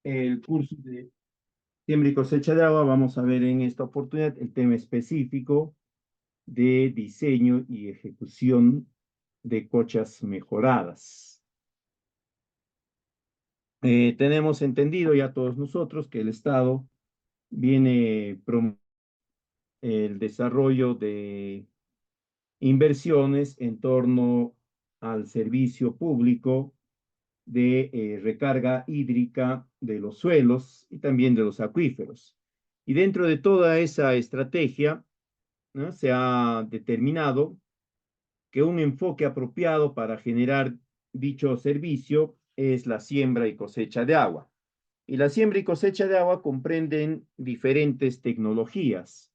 el curso de siembra y cosecha de agua, vamos a ver en esta oportunidad el tema específico de diseño y ejecución de cochas mejoradas. Tenemos entendido ya todos nosotros que el Estado viene promoviendo el desarrollo de inversiones en torno al servicio público de recarga hídrica de los suelos y también de los acuíferos. Y dentro de toda esa estrategia, ¿no?, se ha determinado que un enfoque apropiado para generar dicho servicio es la siembra y cosecha de agua. Y la siembra y cosecha de agua comprenden diferentes tecnologías,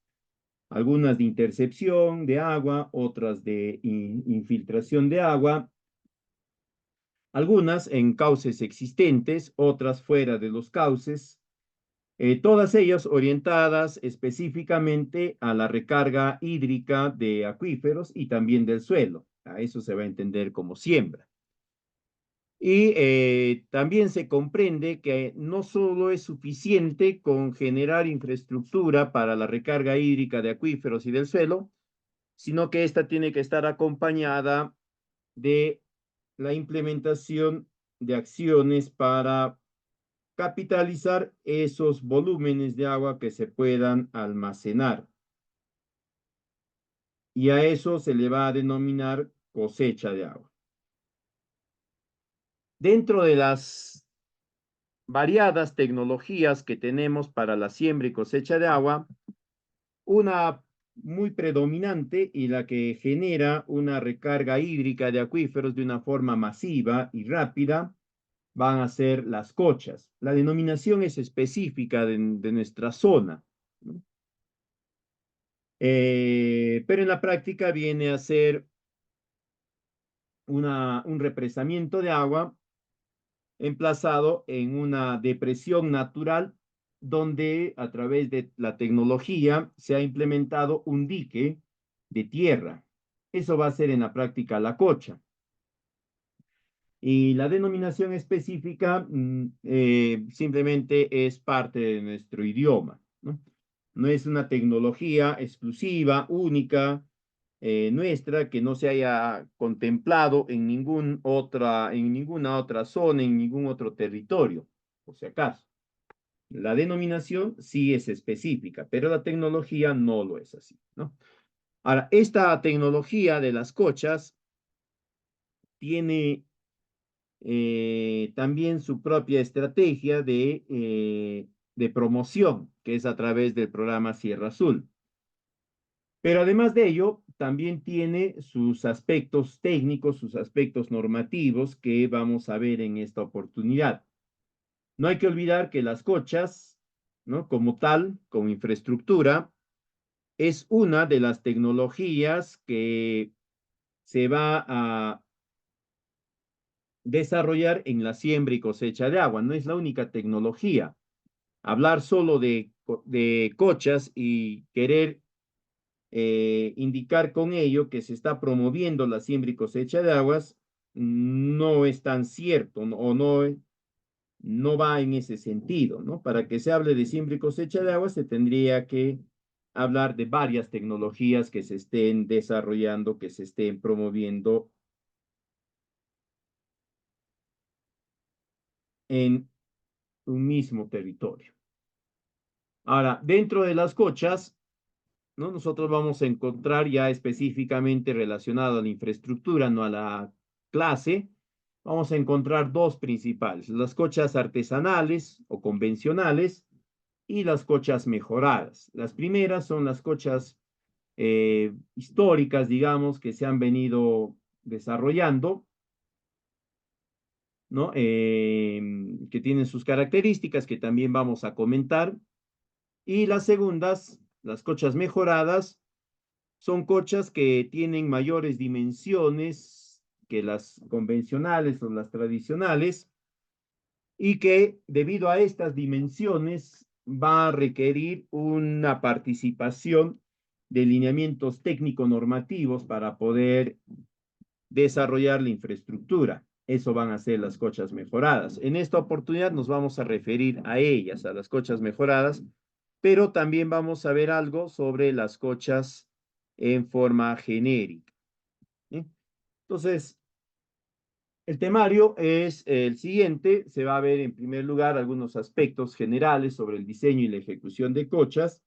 algunas de intercepción de agua, otras de infiltración de agua, algunas en cauces existentes, otras fuera de los cauces, todas ellas orientadas específicamente a la recarga hídrica de acuíferos y también del suelo. A eso se va a entender como siembra. Y también se comprende que no solo es suficiente con generar infraestructura para la recarga hídrica de acuíferos y del suelo, sino que esta tiene que estar acompañada de la implementación de acciones para capitalizar esos volúmenes de agua que se puedan almacenar. Y a eso se le va a denominar cosecha de agua. Dentro de las variadas tecnologías que tenemos para la siembra y cosecha de agua, una muy predominante y la que genera una recarga hídrica de acuíferos de una forma masiva y rápida van a ser las cochas. La denominación es específica de nuestra zona, ¿no? Pero en la práctica viene a ser un represamiento de agua emplazado en una depresión natural donde a través de la tecnología se ha implementado un dique de tierra. Eso va a ser en la práctica la cocha. Y la denominación específica simplemente es parte de nuestro idioma, ¿no? No es una tecnología exclusiva, única, nuestra, que no se haya contemplado en ninguna otra zona, en ningún otro territorio, por si acaso. La denominación sí es específica, pero la tecnología no lo es así, ¿no? Ahora, esta tecnología de las cochas tiene también su propia estrategia de promoción, que es a través del programa Sierra Azul. Pero además de ello, también tiene sus aspectos técnicos, sus aspectos normativos que vamos a ver en esta oportunidad. No hay que olvidar que las cochas, ¿no?, como tal, como infraestructura, es una de las tecnologías que se va a desarrollar en la siembra y cosecha de agua. No es la única tecnología. Hablar solo de cochas y querer indicar con ello que se está promoviendo la siembra y cosecha de aguas no es tan cierto, o no va en ese sentido, ¿no? Para que se hable de siembra y cosecha de aguas se tendría que hablar de varias tecnologías que se estén desarrollando, que se estén promoviendo en un mismo territorio. Ahora, dentro de las cochas, ¿no?, nosotros vamos a encontrar ya específicamente relacionado a la infraestructura, no a la clase, vamos a encontrar dos principales: las cochas artesanales o convencionales y las cochas mejoradas. Las primeras son las cochas históricas, digamos, que se han venido desarrollando, ¿no? Que tienen sus características que también vamos a comentar. Y las segundas, las cochas mejoradas, son cochas que tienen mayores dimensiones que las convencionales o las tradicionales y que debido a estas dimensiones va a requerir una participación de lineamientos técnico-normativos para poder desarrollar la infraestructura. Eso van a ser las cochas mejoradas. En esta oportunidad nos vamos a referir a ellas, a las cochas mejoradas, pero también vamos a ver algo sobre las cochas en forma genérica. ¿Sí? Entonces, el temario es el siguiente. Se va a ver en primer lugar algunos aspectos generales sobre el diseño y la ejecución de cochas.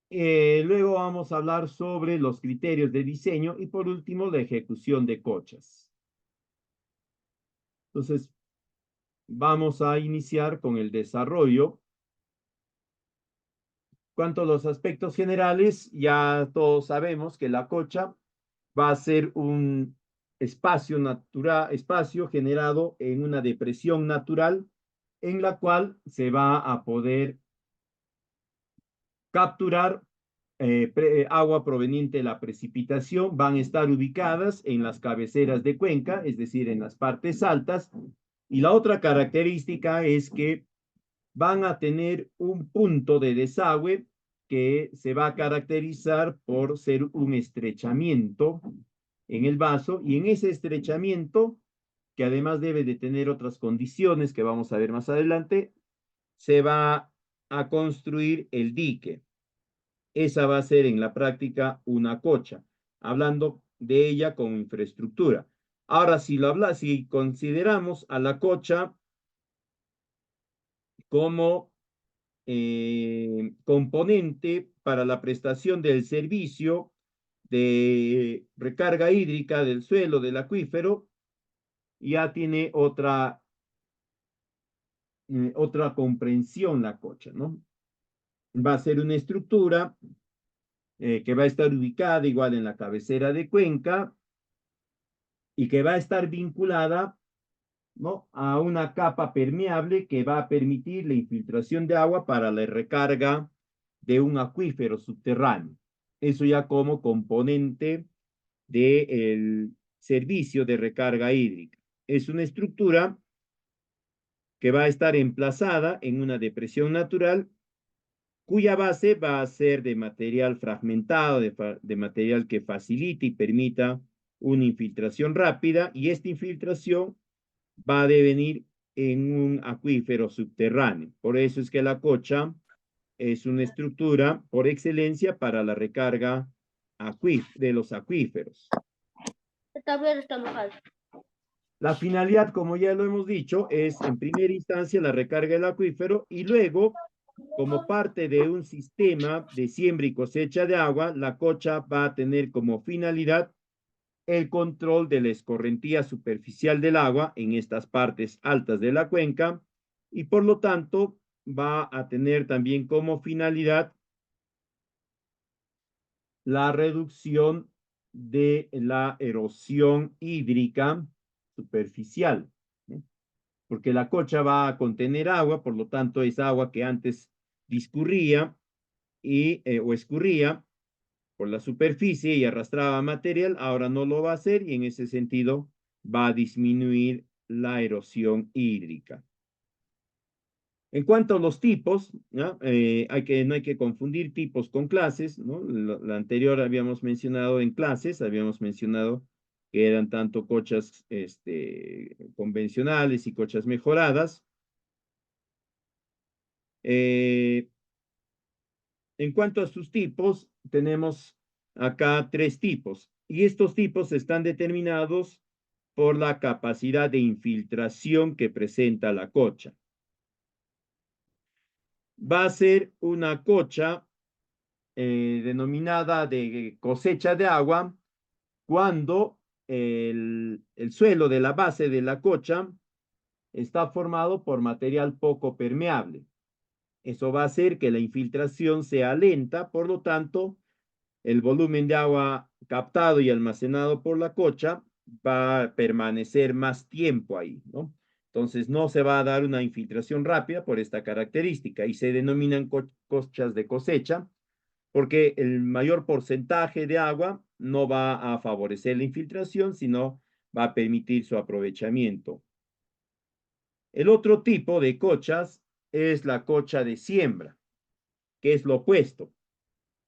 Luego vamos a hablar sobre los criterios de diseño y por último la ejecución de cochas. Entonces, vamos a iniciar con el desarrollo. Cuanto a los aspectos generales, ya todos sabemos que la cocha va a ser un espacio natural, espacio generado en una depresión natural en la cual se va a poder capturar agua proveniente de la precipitación. Van a estar ubicadas en las cabeceras de cuenca, es decir, en las partes altas. Y la otra característica es que van a tener un punto de desagüe que se va a caracterizar por ser un estrechamiento en el vaso y en ese estrechamiento, que además debe de tener otras condiciones que vamos a ver más adelante, se va a construir el dique. Esa va a ser en la práctica una cocha, hablando de ella como infraestructura. Ahora, si consideramos a la cocha como componente para la prestación del servicio de recarga hídrica del suelo, del acuífero, ya tiene otra comprensión la cocha, ¿no? Va a ser una estructura que va a estar ubicada igual en la cabecera de cuenca y que va a estar vinculada, ¿no?, a una capa permeable que va a permitir la infiltración de agua para la recarga de un acuífero subterráneo. Eso ya como componente del servicio de recarga hídrica. Es una estructura que va a estar emplazada en una depresión natural cuya base va a ser de material fragmentado, de material que facilite y permita una infiltración rápida, y esta infiltración va a devenir en un acuífero subterráneo. Por eso es que la cocha es una estructura por excelencia para la recarga de los acuíferos. Está bien, está mojado. La finalidad, como ya lo hemos dicho, es en primera instancia la recarga del acuífero y luego, como parte de un sistema de siembra y cosecha de agua, la cocha va a tener como finalidad el control de la escorrentía superficial del agua en estas partes altas de la cuenca y por lo tanto va a tener también como finalidad la reducción de la erosión hídrica superficial, ¿no? Porque la cocha va a contener agua, por lo tanto es agua que antes discurría o escurría por la superficie y arrastraba material, ahora no lo va a hacer y en ese sentido va a disminuir la erosión hídrica. En cuanto a los tipos, ¿no? No hay que confundir tipos con clases, ¿no? La anterior habíamos mencionado en clases, habíamos mencionado que eran tanto cochas convencionales y cochas mejoradas. En cuanto a sus tipos, tenemos acá 3 tipos y estos tipos están determinados por la capacidad de infiltración que presenta la cocha. Va a ser una cocha denominada de cosecha de agua cuando el suelo de la base de la cocha está formado por material poco permeable. Eso va a hacer que la infiltración sea lenta, por lo tanto, el volumen de agua captado y almacenado por la cocha va a permanecer más tiempo ahí, ¿no? Entonces no se va a dar una infiltración rápida por esta característica y se denominan cochas de cosecha porque el mayor porcentaje de agua no va a favorecer la infiltración, sino va a permitir su aprovechamiento. El otro tipo de cochas es la cocha de siembra, que es lo opuesto.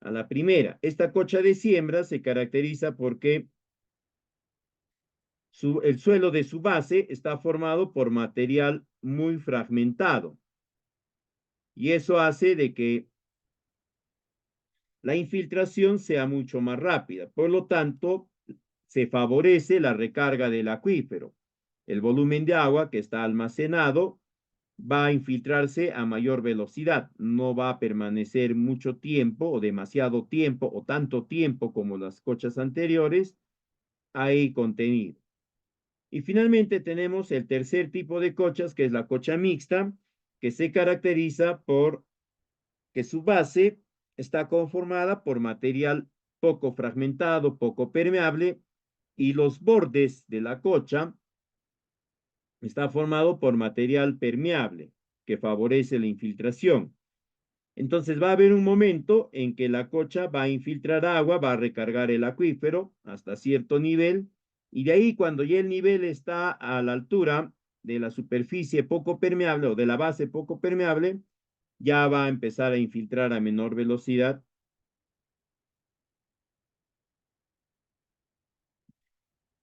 a la primera. Esta cocha de siembra se caracteriza porque el suelo de su base está formado por material muy fragmentado. Y eso hace de que la infiltración sea mucho más rápida. Por lo tanto, se favorece la recarga del acuífero. El volumen de agua que está almacenado va a infiltrarse a mayor velocidad, no va a permanecer mucho tiempo o demasiado tiempo o tanto tiempo como las cochas anteriores ahí contenido. Y finalmente tenemos el tercer tipo de cochas, que es la cocha mixta, que se caracteriza por que su base está conformada por material poco fragmentado, poco permeable, y los bordes de la cocha está formado por material permeable que favorece la infiltración. Entonces va a haber un momento en que la cocha va a infiltrar agua, va a recargar el acuífero hasta cierto nivel, y de ahí cuando ya el nivel está a la altura de la superficie poco permeable o de la base poco permeable, ya va a empezar a infiltrar a menor velocidad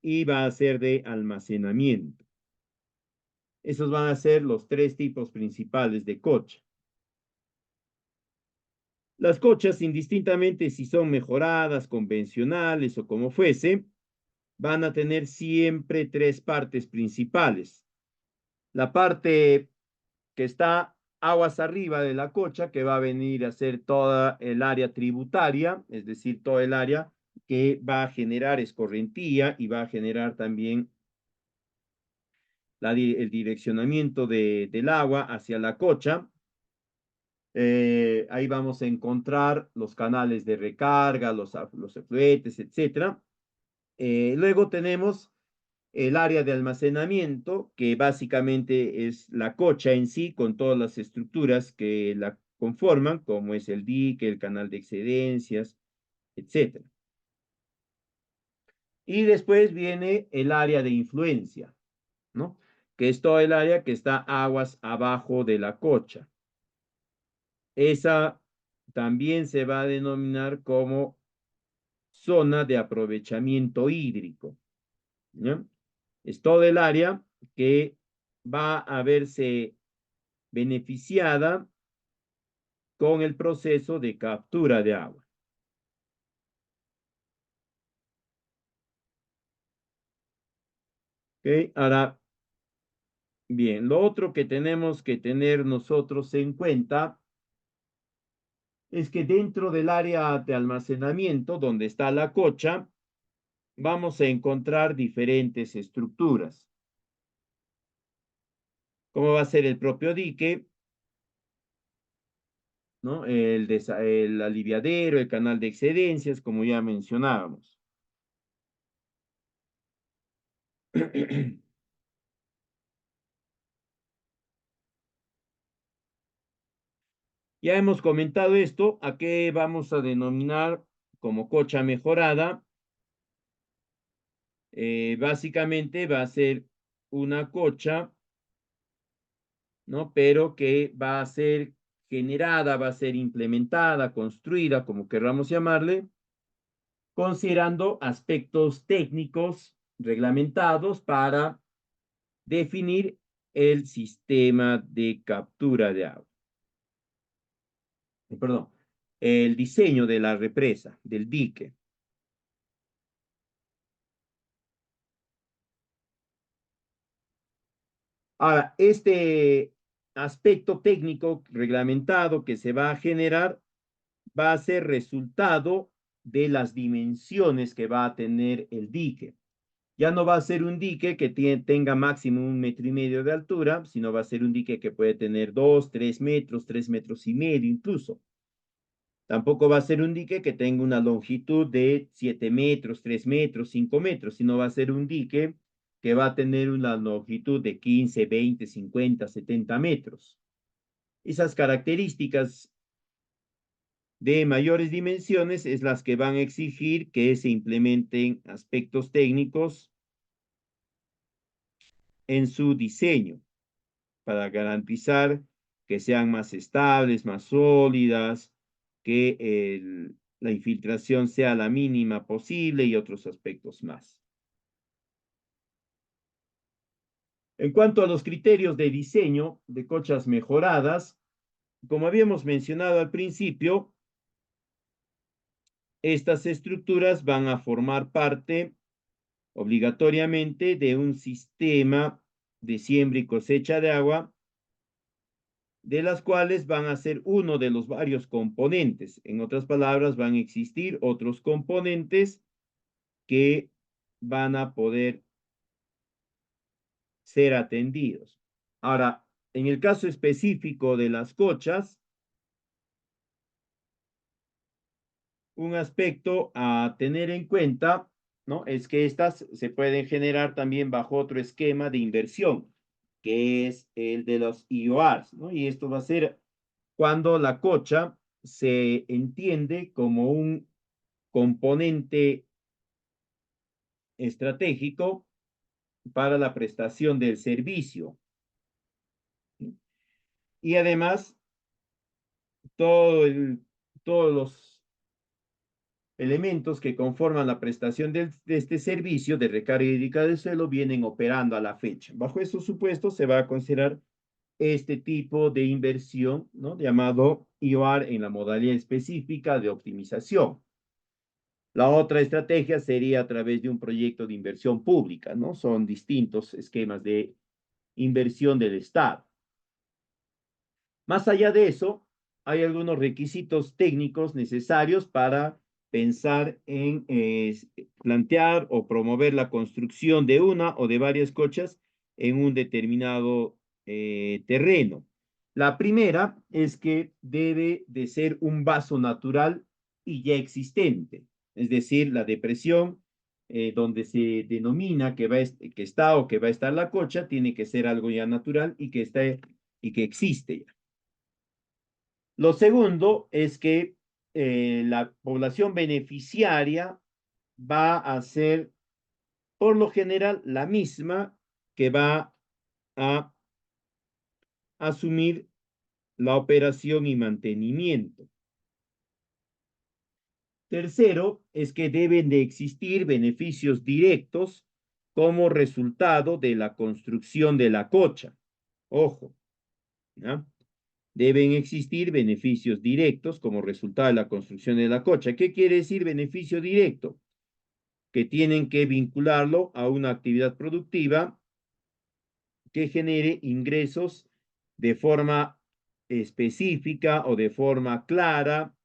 y va a ser de almacenamiento. Esos van a ser los tres tipos principales de cocha. Las cochas, indistintamente si son mejoradas, convencionales o como fuese, van a tener siempre tres partes principales. La parte que está aguas arriba de la cocha, que va a venir a ser toda el área tributaria, es decir, todo el área que va a generar escorrentía y va a generar también el direccionamiento del agua hacia la cocha. Ahí vamos a encontrar los canales de recarga, los efluentes, etc. Luego tenemos el área de almacenamiento, que básicamente es la cocha en sí, con todas las estructuras que la conforman, como es el dique, el canal de excedencias, etc. Y después viene el área de influencia, ¿no? Que es todo el área que está aguas abajo de la cocha. Esa también se va a denominar como zona de aprovechamiento hídrico, ¿ya? Es todo el área que va a verse beneficiada con el proceso de captura de agua. ¿Ok? Ahora, bien, lo otro que tenemos que tener nosotros en cuenta es que dentro del área de almacenamiento, donde está la cocha, vamos a encontrar diferentes estructuras. ¿Cómo va a ser el propio dique? ¿No? El aliviadero, el canal de excedencias, como ya mencionábamos. Ya hemos comentado esto, ¿a qué vamos a denominar como cocha mejorada? Básicamente va a ser una cocha, ¿no? Pero que va a ser generada, va a ser implementada, construida, como querramos llamarle, considerando aspectos técnicos reglamentados para definir el sistema de captura de agua. Perdón, el diseño de la represa, del dique. Ahora, este aspecto técnico reglamentado que se va a generar va a ser resultado de las dimensiones que va a tener el dique. Ya no va a ser un dique que tenga máximo 1,5 metros de altura, sino va a ser un dique que puede tener 2, 3 metros, 3,5 metros incluso. Tampoco va a ser un dique que tenga una longitud de 7 metros, 3 metros, 5 metros, sino va a ser un dique que va a tener una longitud de 15, 20, 50, 70 metros. Esas características de mayores dimensiones es las que van a exigir que se implementen aspectos técnicos en su diseño para garantizar que sean más estables, más sólidas, que la infiltración sea la mínima posible y otros aspectos más. En cuanto a los criterios de diseño de cochas mejoradas, como habíamos mencionado al principio, estas estructuras van a formar parte obligatoriamente de un sistema de siembra y cosecha de agua, de las cuales van a ser uno de los varios componentes. En otras palabras, van a existir otros componentes que van a poder ser atendidos. Ahora, en el caso específico de las cochas, un aspecto a tener en cuenta, ¿no? Es que estas se pueden generar también bajo otro esquema de inversión, que es el de los IORs, ¿no? Y esto va a ser cuando la cocha se entiende como un componente estratégico para la prestación del servicio. Y además, todos los elementos que conforman la prestación de este servicio de recarga hídrica del suelo vienen operando a la fecha. Bajo esos supuestos se va a considerar este tipo de inversión, ¿no? Llamado IOR en la modalidad específica de optimización. La otra estrategia sería a través de un proyecto de inversión pública, ¿no? Son distintos esquemas de inversión del Estado. Más allá de eso, hay algunos requisitos técnicos necesarios para pensar en plantear o promover la construcción de una o de varias cochas en un determinado terreno. La primera es que debe de ser un vaso natural y ya existente, es decir, la depresión donde se denomina que está o que va a estar la cocha tiene que ser algo ya natural y que está y que existe ya. Lo segundo es que la población beneficiaria va a ser, por lo general, la misma que va a asumir la operación y mantenimiento. Tercero, es que deben de existir beneficios directos como resultado de la construcción de la cocha. Ojo, ¿no? Deben existir beneficios directos como resultado de la construcción de la cocha. ¿Qué quiere decir beneficio directo? Que tienen que vincularlo a una actividad productiva que genere ingresos de forma específica o de forma clara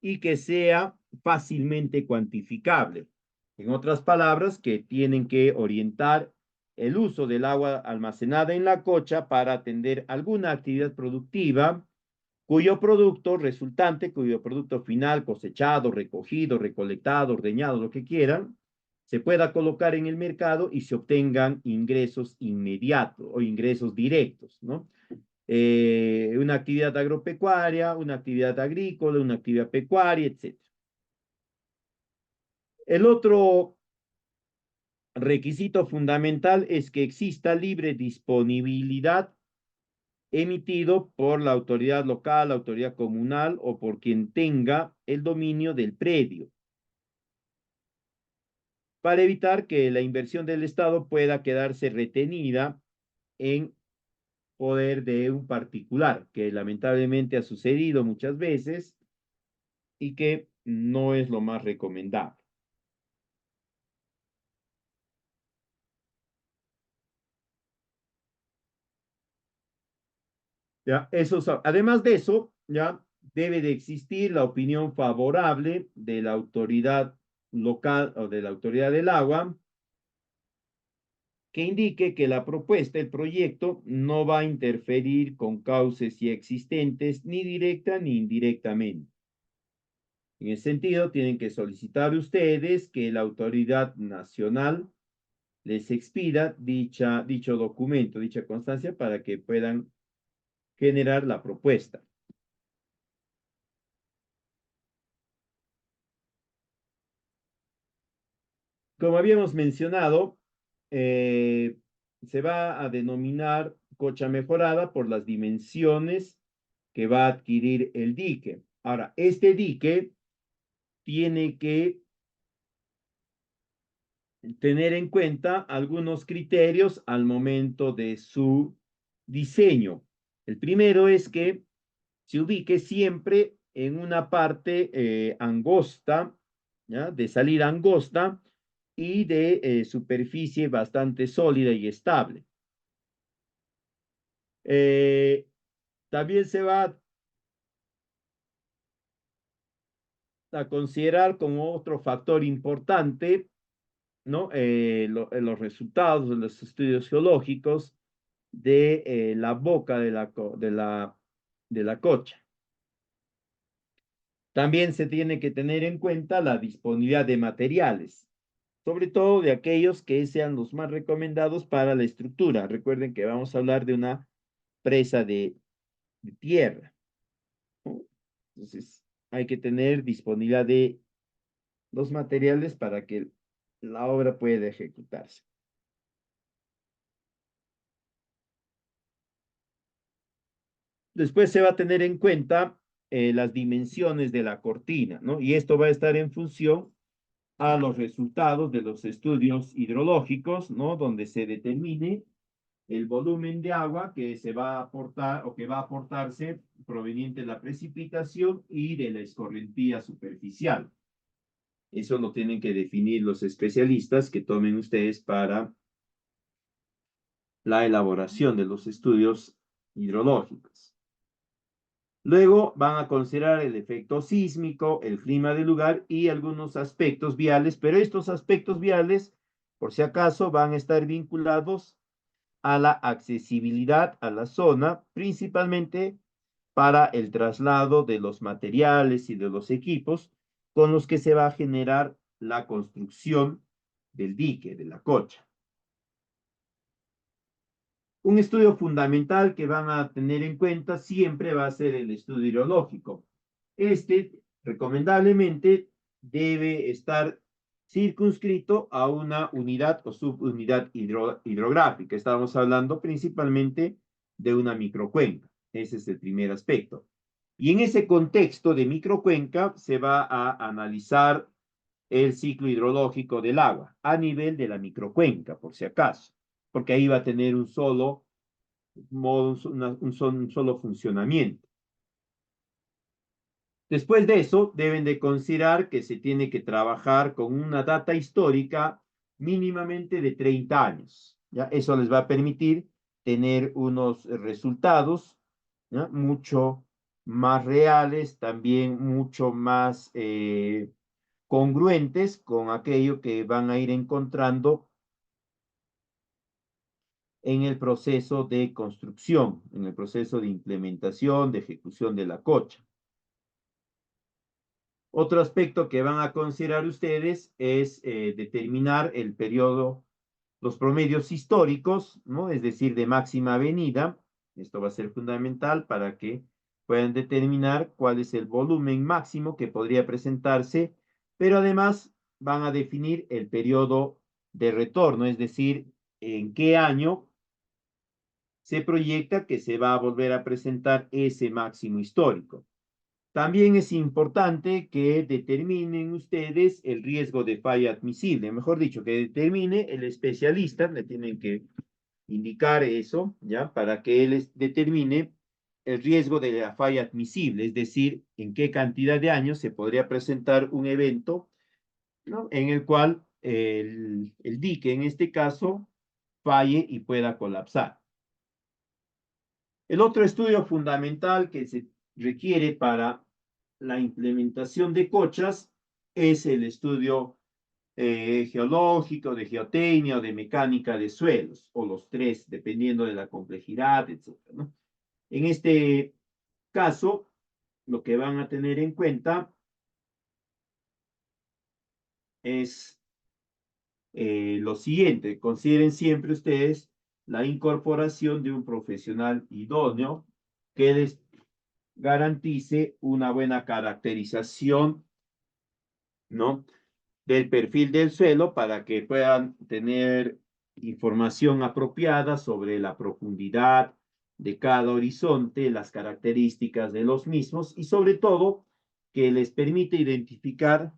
y que sea fácilmente cuantificable. En otras palabras, que tienen que orientar el uso del agua almacenada en la cocha para atender alguna actividad productiva cuyo producto resultante, cuyo producto final cosechado, recogido, recolectado, ordeñado, lo que quieran, se pueda colocar en el mercado y se obtengan ingresos inmediatos o ingresos directos, ¿no? Una actividad agropecuaria, una actividad agrícola, una actividad pecuaria, etc. El otro requisito fundamental es que exista libre disponibilidad emitido por la autoridad local, la autoridad comunal o por quien tenga el dominio del predio, para evitar que la inversión del Estado pueda quedarse retenida en poder de un particular, que lamentablemente ha sucedido muchas veces y que no es lo más recomendable. ¿Ya? Además de eso, ya debe de existir la opinión favorable de la autoridad local o de la autoridad del agua que indique que la propuesta, el proyecto, no va a interferir con cauces ya existentes ni directa ni indirectamente. En ese sentido, tienen que solicitar ustedes que la autoridad nacional les expida dicho documento, dicha constancia, para que puedan generar la propuesta. Como habíamos mencionado, se va a denominar cocha mejorada por las dimensiones que va a adquirir el dique. Ahora, este dique tiene que tener en cuenta algunos criterios al momento de su diseño. El primero es que se ubique siempre en una parte angosta, ¿ya? De salida angosta y de superficie bastante sólida y estable. También se va a considerar como otro factor importante, ¿no? Los resultados de los estudios geológicos de la boca de la cocha. También se tiene que tener en cuenta la disponibilidad de materiales, sobre todo de aquellos que sean los más recomendados para la estructura. Recuerden que vamos a hablar de una presa de tierra, ¿no? Entonces, hay que tener disponibilidad de los materiales para que la obra pueda ejecutarse. Después se va a tener en cuenta las dimensiones de la cortina, ¿no? Y esto va a estar en función a los resultados de los estudios hidrológicos, ¿no? Donde se determine el volumen de agua que se va a aportar o que va a aportarse proveniente de la precipitación y de la escorrentía superficial. Eso lo tienen que definir los especialistas que tomen ustedes para la elaboración de los estudios hidrológicos. Luego van a considerar el efecto sísmico, el clima del lugar y algunos aspectos viales, pero estos aspectos viales, por si acaso, van a estar vinculados a la accesibilidad a la zona, principalmente para el traslado de los materiales y de los equipos con los que se va a generar la construcción del dique, de la cocha. Un estudio fundamental que van a tener en cuenta siempre va a ser el estudio hidrológico. Este, recomendablemente, debe estar circunscrito a una unidad o subunidad hidrográfica. Estamos hablando principalmente de una microcuenca. Ese es el primer aspecto. Y en ese contexto de microcuenca se va a analizar el ciclo hidrológico del agua a nivel de la microcuenca, por si acaso, porque ahí va a tener un solo modo, un solo funcionamiento. Después de eso, deben de considerar que se tiene que trabajar con una data histórica mínimamente de 30 años. ¿Ya? Eso les va a permitir tener unos resultados, ¿ya? Mucho más reales, también mucho más congruentes con aquello que van a ir encontrando en el proceso de construcción, en el proceso de implementación, de ejecución de la cocha. Otro aspecto que van a considerar ustedes es determinar el periodo, los promedios históricos, ¿no? Es decir, de máxima avenida. Esto va a ser fundamental para que puedan determinar cuál es el volumen máximo que podría presentarse, pero además van a definir el periodo de retorno, es decir, en qué año se proyecta que se va a volver a presentar ese máximo histórico. También es importante que determinen ustedes el riesgo de falla admisible, mejor dicho, que determine el especialista, le tienen que indicar eso, ¿ya? Para que él determine el riesgo de la falla admisible, es decir, en qué cantidad de años se podría presentar un evento, ¿no? En el cual el dique, en este caso, falle y pueda colapsar. El otro estudio fundamental que se requiere para la implementación de cochas es el estudio geológico, de geotecnia o de mecánica de suelos, o los tres, dependiendo de la complejidad, etc., ¿no? En este caso, lo que van a tener en cuenta es lo siguiente. Consideren siempre ustedes la incorporación de un profesional idóneo que les garantice una buena caracterización, ¿no? Del perfil del suelo para que puedan tener información apropiada sobre la profundidad de cada horizonte, las características de los mismos y sobre todo que les permite identificar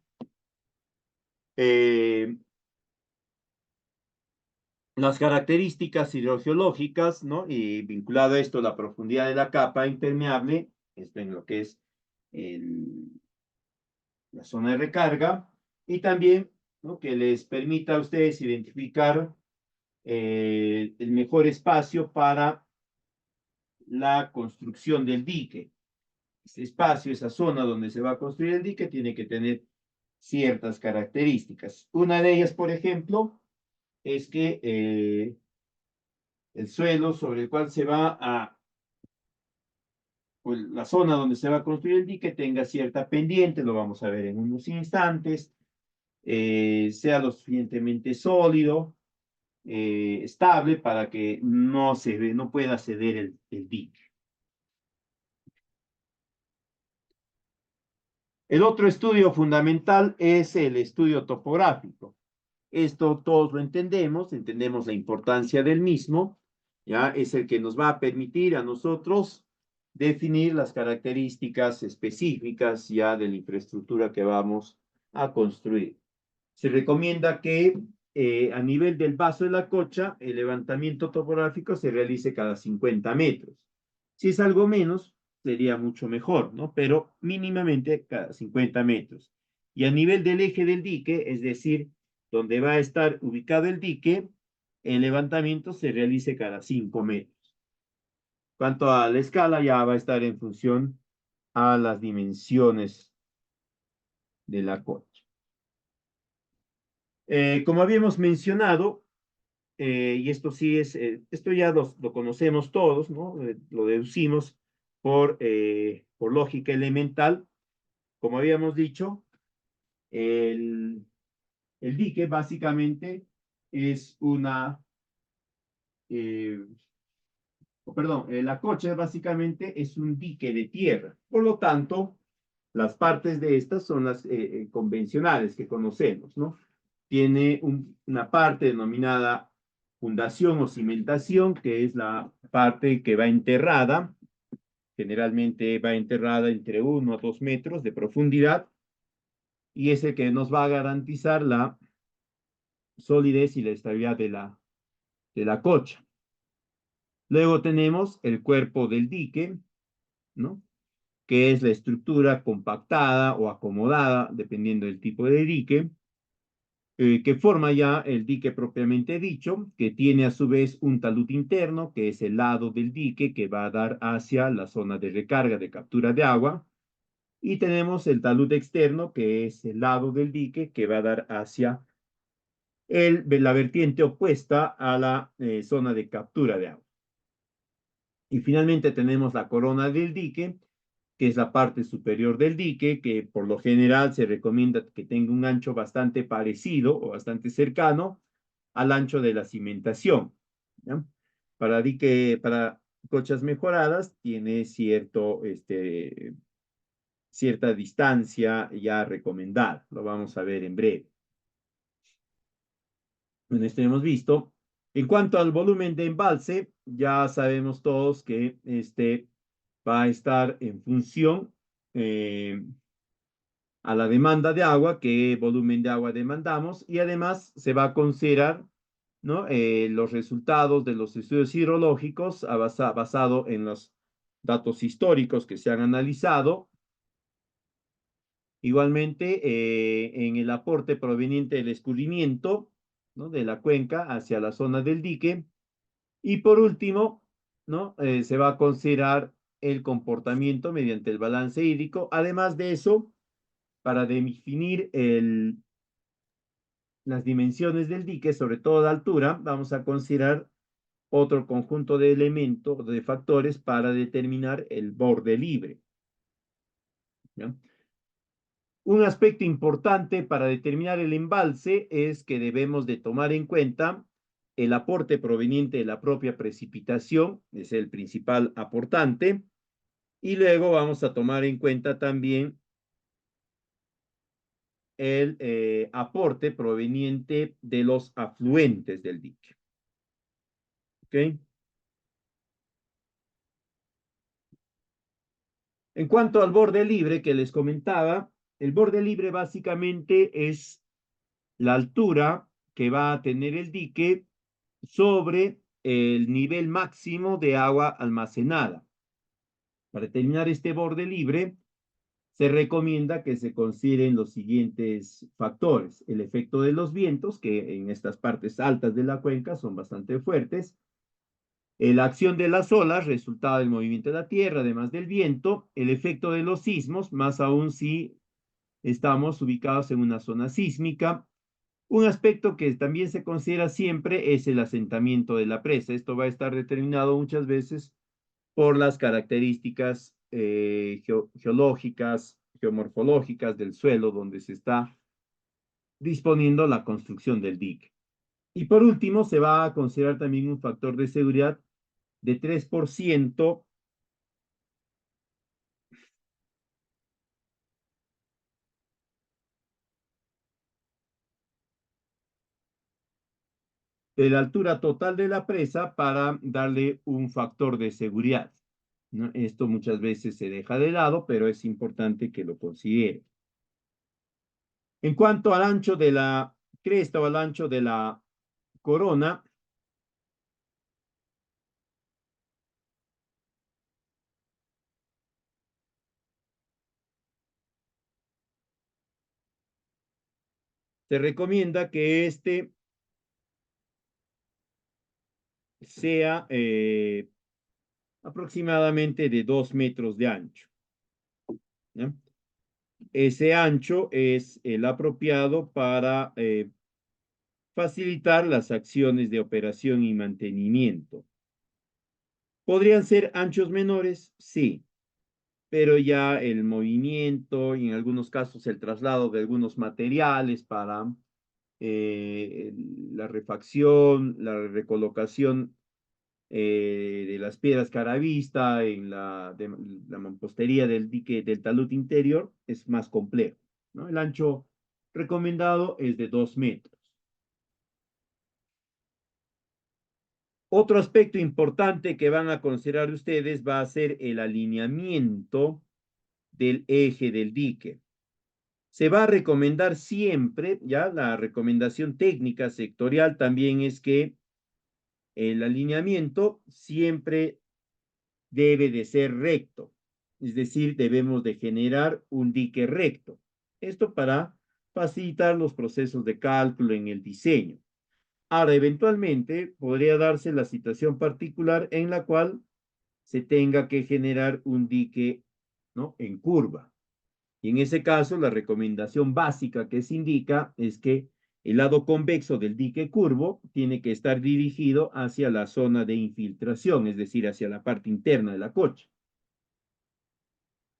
las características hidrogeológicas, ¿no? Y vinculado a esto, la profundidad de la capa impermeable, esto en lo que es la zona de recarga, y también, ¿no?, que les permita a ustedes identificar el mejor espacio para la construcción del dique. Ese espacio, esa zona donde se va a construir el dique, tiene que tener ciertas características. Una de ellas, por ejemplo, es que el suelo sobre el cual se va a, pues, la zona donde se va a construir el dique tenga cierta pendiente, lo vamos a ver en unos instantes, sea lo suficientemente sólido, estable, para que no pueda ceder el dique. El otro estudio fundamental es el estudio topográfico. Esto todos lo entendemos la importancia del mismo, ya es el que nos va a permitir a nosotros definir las características específicas ya de la infraestructura que vamos a construir. Se recomienda que a nivel del vaso de la cocha, el levantamiento topográfico se realice cada 50 metros. Si es algo menos, sería mucho mejor, ¿no? Pero mínimamente cada 50 metros. Y a nivel del eje del dique, es decir, donde va a estar ubicado el dique, el levantamiento se realice cada 5 metros. Cuanto a la escala, ya va a estar en función a las dimensiones de la cocha. Como habíamos mencionado, y esto sí es, esto ya lo conocemos todos, ¿no? Lo deducimos por lógica elemental. Como habíamos dicho, el dique básicamente es eh, la cocha básicamente es un dique de tierra. Por lo tanto, las partes de estas son las convencionales que conocemos, ¿no? Tiene una parte denominada fundación o cimentación, que es la parte que va enterrada, generalmente va enterrada entre 1 a 2 metros de profundidad, y es el que nos va a garantizar la solidez y la estabilidad de la cocha. Luego tenemos el cuerpo del dique, ¿no?, que es la estructura compactada o acomodada, dependiendo del tipo de dique, que forma ya el dique propiamente dicho, que tiene a su vez un talud interno, que es el lado del dique que va a dar hacia la zona de recarga de captura de agua, y tenemos el talud externo, que es el lado del dique que va a dar hacia la vertiente opuesta a la zona de captura de agua. Y finalmente tenemos la corona del dique, que es la parte superior del dique, que por lo general se recomienda que tenga un ancho bastante parecido o bastante cercano al ancho de la cimentación, ¿ya? Para cochas mejoradas tiene cierta distancia ya recomendada. Lo vamos a ver en breve. Bueno, esto hemos visto. En cuanto al volumen de embalse, ya sabemos todos que va a estar en función a la demanda de agua, qué volumen de agua demandamos, y además se va a considerar, ¿no?, los resultados de los estudios hidrológicos basado en los datos históricos que se han analizado. Igualmente, en el aporte proveniente del escurrimiento, ¿no?, de la cuenca hacia la zona del dique. Y por último, ¿no?, se va a considerar el comportamiento mediante el balance hídrico. Además de eso, para definir las dimensiones del dique, sobre todo de altura, vamos a considerar otro conjunto de elementos, de factores para determinar el borde libre, ¿ya? Un aspecto importante para determinar el embalse es que debemos de tomar en cuenta el aporte proveniente de la propia precipitación, es el principal aportante, y luego vamos a tomar en cuenta también el aporte proveniente de los afluentes del dique. ¿Ok? En cuanto al borde libre que les comentaba, el borde libre básicamente es la altura que va a tener el dique sobre el nivel máximo de agua almacenada. Para determinar este borde libre, se recomienda que se consideren los siguientes factores: el efecto de los vientos, que en estas partes altas de la cuenca son bastante fuertes; la acción de las olas, resultado del movimiento de la tierra, además del viento; el efecto de los sismos, más aún si estamos ubicados en una zona sísmica. Un aspecto que también se considera siempre es el asentamiento de la presa. Esto va a estar determinado muchas veces por las características geológicas, geomorfológicas del suelo donde se está disponiendo la construcción del dique. Y por último, se va a considerar también un factor de seguridad de 3% de la altura total de la presa para darle un factor de seguridad, ¿no? Esto muchas veces se deja de lado, pero es importante que lo considere. En cuanto al ancho de la cresta o al ancho de la corona, se recomienda que este sea aproximadamente de 2 metros de ancho, ¿no? Ese ancho es el apropiado para facilitar las acciones de operación y mantenimiento. ¿Podrían ser anchos menores? Sí, pero ya el movimiento y en algunos casos el traslado de algunos materiales para la refacción, la recolocación de las piedras cara vista en la mampostería del dique del talud interior es más complejo, ¿no? El ancho recomendado es de 2 metros. Otro aspecto importante que van a considerar ustedes va a ser el alineamiento del eje del dique. Se va a recomendar siempre, ya la recomendación técnica sectorial también es que el alineamiento siempre debe de ser recto, es decir, debemos de generar un dique recto. Esto para facilitar los procesos de cálculo en el diseño. Ahora, eventualmente podría darse la situación particular en la cual se tenga que generar un dique, ¿no?, en curva. Y en ese caso, la recomendación básica que se indica es que el lado convexo del dique curvo tiene que estar dirigido hacia la zona de infiltración, es decir, hacia la parte interna de la cocha.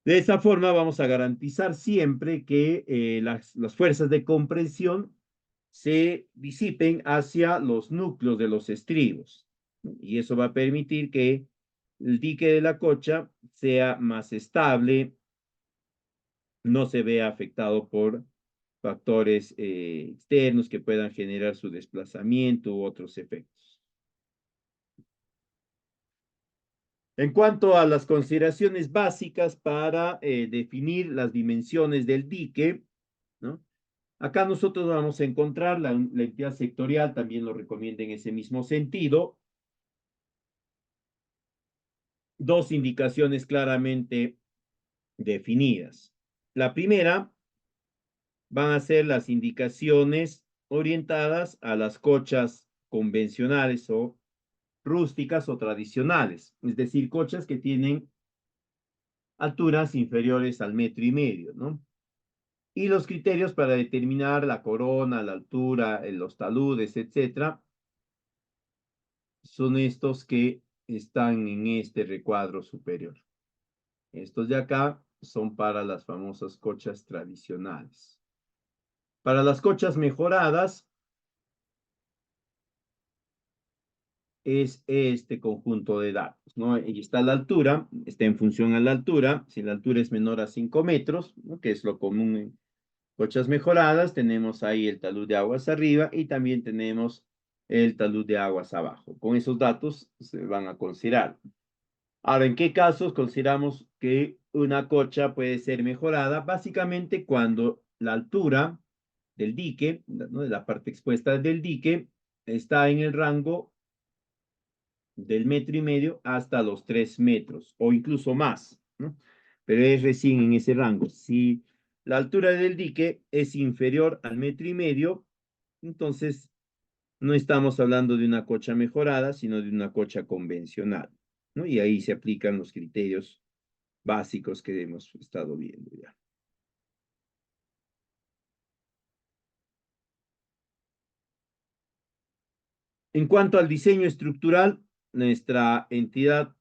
De esa forma vamos a garantizar siempre que las fuerzas de compresión se disipen hacia los núcleos de los estribos. Y eso va a permitir que el dique de la cocha sea más estable, no se vea afectado por factores externos que puedan generar su desplazamiento u otros efectos. En cuanto a las consideraciones básicas para definir las dimensiones del dique, ¿no?, acá nosotros vamos a encontrar, la entidad sectorial también lo recomienda en ese mismo sentido, dos indicaciones claramente definidas. La primera van a ser las indicaciones orientadas a las cochas convencionales o rústicas o tradicionales, es decir, cochas que tienen alturas inferiores al 1,5 metros, ¿no? Y los criterios para determinar la corona, la altura, los taludes, etcétera, son estos que están en este recuadro superior. Estos de acá son para las famosas cochas tradicionales. Para las cochas mejoradas es este conjunto de datos, ¿no? Y está la altura, está en función a la altura. Si la altura es menor a 5 metros, ¿no?, que es lo común en cochas mejoradas, tenemos ahí el talud de aguas arriba y también tenemos el talud de aguas abajo. Con esos datos se van a considerar. Ahora, ¿en qué casos consideramos que una cocha puede ser mejorada? Básicamente cuando la altura del dique, ¿no? De la parte expuesta del dique, está en el rango del 1,5 metros hasta los 3 metros o incluso más, ¿no? Pero es recién en ese rango. Si la altura del dique es inferior al 1,5 metros, entonces no estamos hablando de una cocha mejorada, sino de una cocha convencional, ¿no? Y ahí se aplican los criterios básicos que hemos estado viendo ya. En cuanto al diseño estructural, nuestra entidad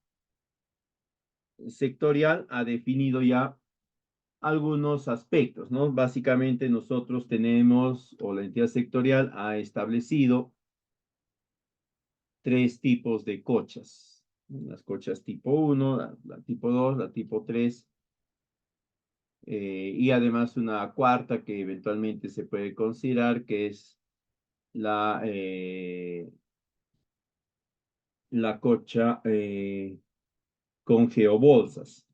sectorial ha definido ya algunos aspectos, ¿no? Básicamente nosotros tenemos, o la entidad sectorial ha establecido 3 tipos de cochas. Las cochas tipo 1, la tipo 2, la tipo 3, y además una cuarta que eventualmente se puede considerar que es la cocha con geobolsas,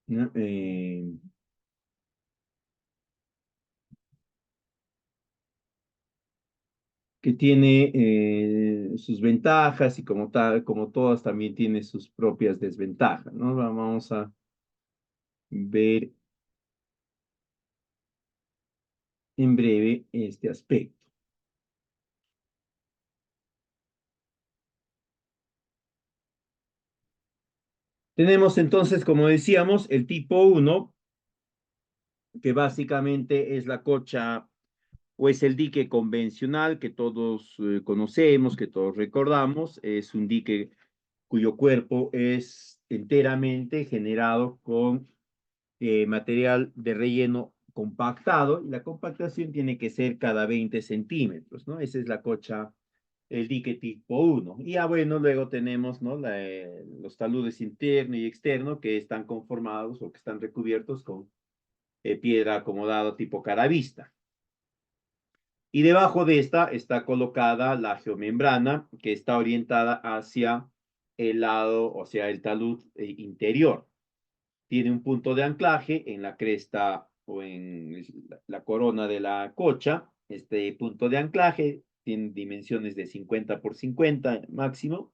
¿no? Que tiene sus ventajas y como tal, como todas también tiene sus propias desventajas, ¿no? Vamos a ver en breve este aspecto. Tenemos entonces, como decíamos, el tipo 1, que básicamente es la cocha o es el dique convencional que todos conocemos, que todos recordamos. Es un dique cuyo cuerpo es enteramente generado con material de relleno compactado, y la compactación tiene que ser cada 20 centímetros, ¿no? Esa es la cocha, el dique tipo 1. Y ya bueno, luego tenemos, ¿no? Los taludes interno y externo que están conformados o que están recubiertos con piedra acomodada tipo caravista. Y debajo de esta está colocada la geomembrana que está orientada hacia el lado, o sea, el talud interior. Tiene un punto de anclaje en la cresta o en la corona de la cocha. Este punto de anclaje tiene dimensiones de 50 por 50 máximo.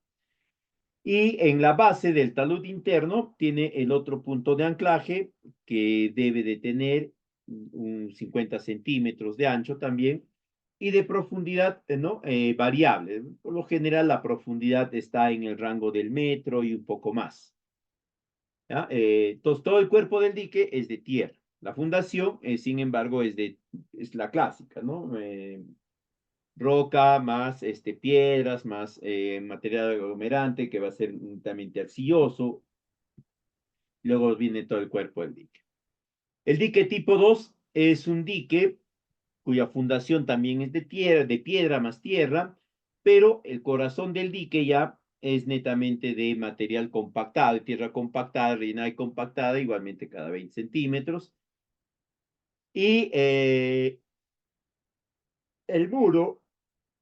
Y en la base del talud interno tiene el otro punto de anclaje que debe de tener un 50 centímetros de ancho también y de profundidad, ¿no? Variable. Por lo general la profundidad está en el rango del metro y un poco más. ¿Ya? Entonces, todo el cuerpo del dique es de tierra. La fundación, sin embargo, es la clásica, ¿no? Roca más piedras, más material aglomerante que va a ser netamente arcilloso. Luego viene todo el cuerpo del dique. El dique tipo 2 es un dique cuya fundación también es de piedra más tierra, pero el corazón del dique ya es netamente de material compactado, de tierra compactada, rellenada y compactada, igualmente cada 20 centímetros. Y el muro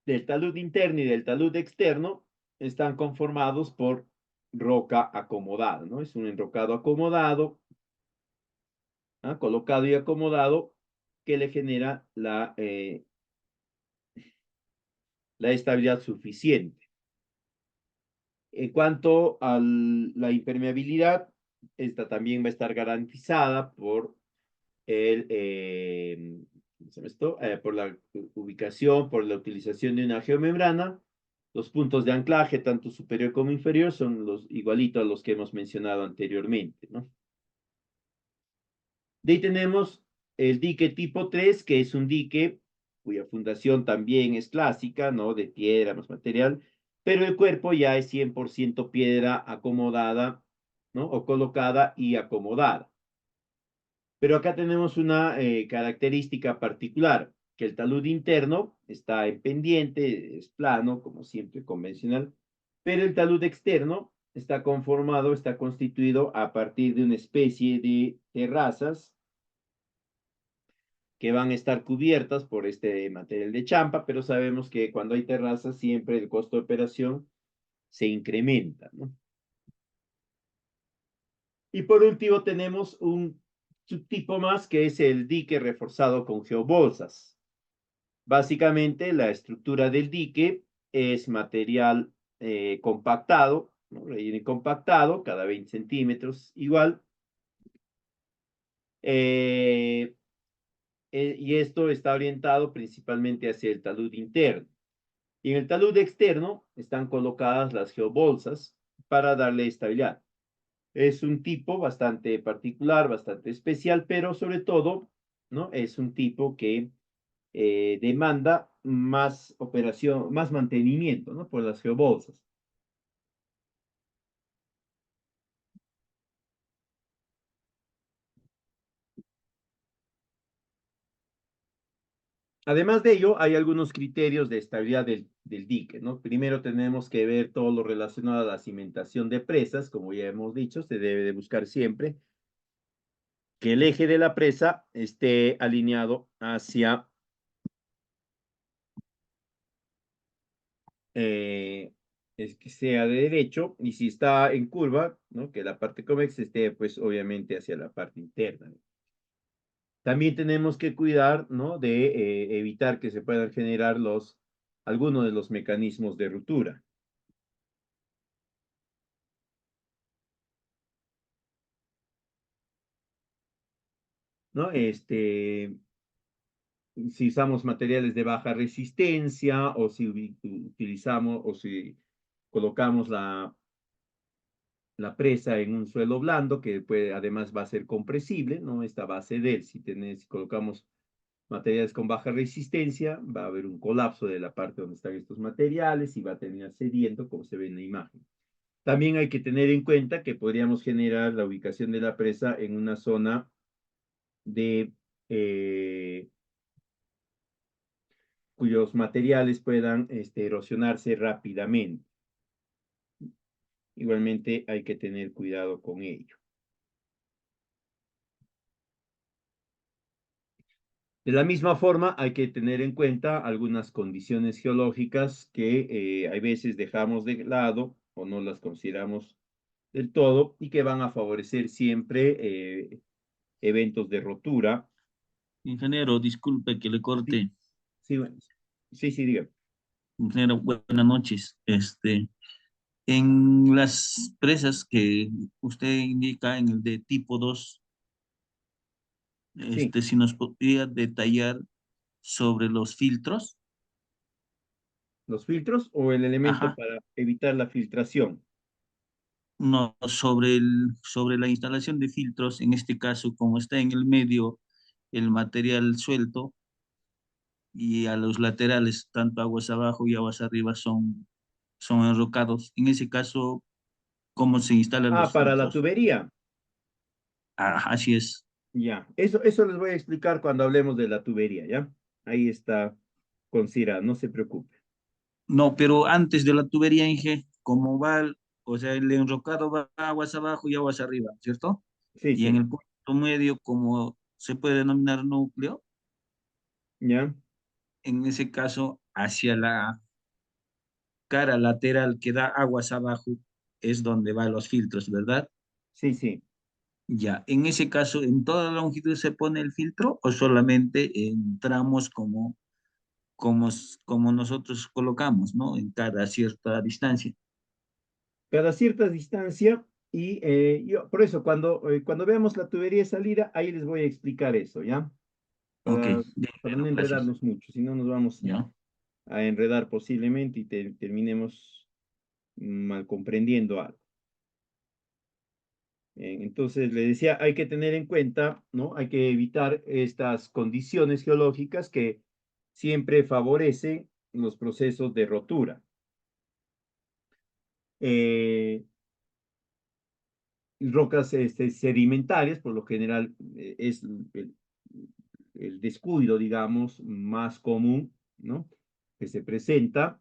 del talud interno y del talud externo están conformados por roca acomodada, ¿no? Es un enrocado acomodado, ¿ah? Colocado y acomodado, que le genera la estabilidad suficiente. En cuanto a la impermeabilidad, esta también va a estar garantizada por por la ubicación, por la utilización de una geomembrana. Los puntos de anclaje, tanto superior como inferior, son los igualitos a los que hemos mencionado anteriormente, ¿no? De ahí tenemos el dique tipo 3, que es un dique cuya fundación también es clásica, ¿no? De piedra más material, pero el cuerpo ya es 100% piedra acomodada, ¿no? O colocada y acomodada. Pero acá tenemos una característica particular, que el talud interno está en pendiente, es plano, como siempre, convencional, pero el talud externo está conformado, está constituido a partir de una especie de terrazas que van a estar cubiertas por este material de champa, pero sabemos que cuando hay terrazas siempre el costo de operación se incrementa, ¿no? Y por último tenemos un subtipo más que es el dique reforzado con geobolsas. Básicamente la estructura del dique es material compactado, ¿no? Relleno y compactado, cada 20 centímetros igual. Y esto está orientado principalmente hacia el talud interno. Y en el talud externo están colocadas las geobolsas para darle estabilidad. Es un tipo bastante particular, bastante especial, pero sobre todo, ¿no? Es un tipo que demanda más operación, más mantenimiento, ¿no? Por las geobolsas. Además de ello, hay algunos criterios de estabilidad del dique, ¿no? Primero tenemos que ver todo lo relacionado a la cimentación de presas, como ya hemos dicho, se debe de buscar siempre que el eje de la presa esté alineado hacia es que sea de derecho, y si está en curva, ¿no? Que la parte convexa esté, pues, obviamente hacia la parte interna, ¿no? También tenemos que cuidar, ¿no? De evitar que se puedan generar algunos de los mecanismos de ruptura, ¿no? Si usamos materiales de baja resistencia o si utilizamos o si colocamos la presa en un suelo blando que puede, además va a ser compresible, ¿no? Esta va a ceder. Si colocamos materiales con baja resistencia, va a haber un colapso de la parte donde están estos materiales y va a terminar cediendo, como se ve en la imagen. También hay que tener en cuenta que podríamos generar la ubicación de la presa en una zona de cuyos materiales puedan erosionarse rápidamente. Igualmente hay que tener cuidado con ello. De la misma forma, hay que tener en cuenta algunas condiciones geológicas que hay veces dejamos de lado o no las consideramos del todo y que van a favorecer siempre eventos de rotura. Ingeniero, disculpe que le Sí, corte. sí, bueno, sí, sí, dígame. Ingeniero, buenas noches. En las presas que usted indica en el de tipo 2, Sí, si nos podría detallar sobre los filtros. los filtros o el elemento Ajá. para evitar la filtración. No, sobre la instalación de filtros, en este caso, como está en el medio el material suelto y a los laterales, tanto aguas abajo y aguas arriba, son enrocados. En ese caso, ¿cómo se instalan Ah, los para la filtros? tubería. Ah, así es. Ya, eso les voy a explicar cuando hablemos de la tubería, ¿ya? Ahí está considerado, no se preocupe. No, pero antes de la tubería, Inge, como va, o sea, el enrocado va aguas abajo y aguas arriba, ¿cierto? Sí, Y en sí, el punto medio, como se puede denominar núcleo, ya, en ese caso, hacia la cara lateral que da aguas abajo, es donde van los filtros, ¿verdad? sí, sí. Ya, en ese caso, ¿en toda la longitud se pone el filtro o solamente en tramos como nosotros colocamos, ¿no? En cada cierta distancia. Cada cierta distancia y yo, por eso, cuando veamos la tubería de salida, ahí les voy a explicar eso, ¿ya? Ok, Para, bien, para no pero gracias. enredarnos mucho, si no nos vamos ¿Ya? a enredar posiblemente y terminemos mal comprendiendo algo. Entonces, le decía, hay que tener en cuenta, ¿no? Hay que evitar estas condiciones geológicas que siempre favorecen los procesos de rotura. Eh, Rocas sedimentarias, por lo general, es el descuido, digamos, más común, ¿no? Que se presenta.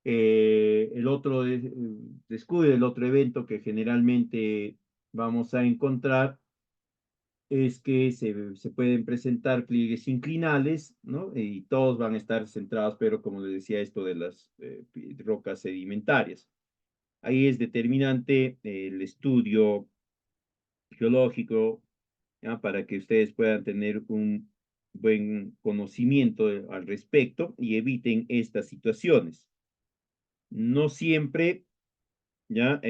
El otro descuido, el otro evento que generalmente vamos a encontrar es que se pueden presentar pliegues inclinales, ¿no? Y todos van a estar centrados, pero como les decía, esto de las rocas sedimentarias. Ahí es determinante el estudio geológico, ¿ya? Para que ustedes puedan tener un buen conocimiento al respecto y eviten estas situaciones. No siempre, ¿ya?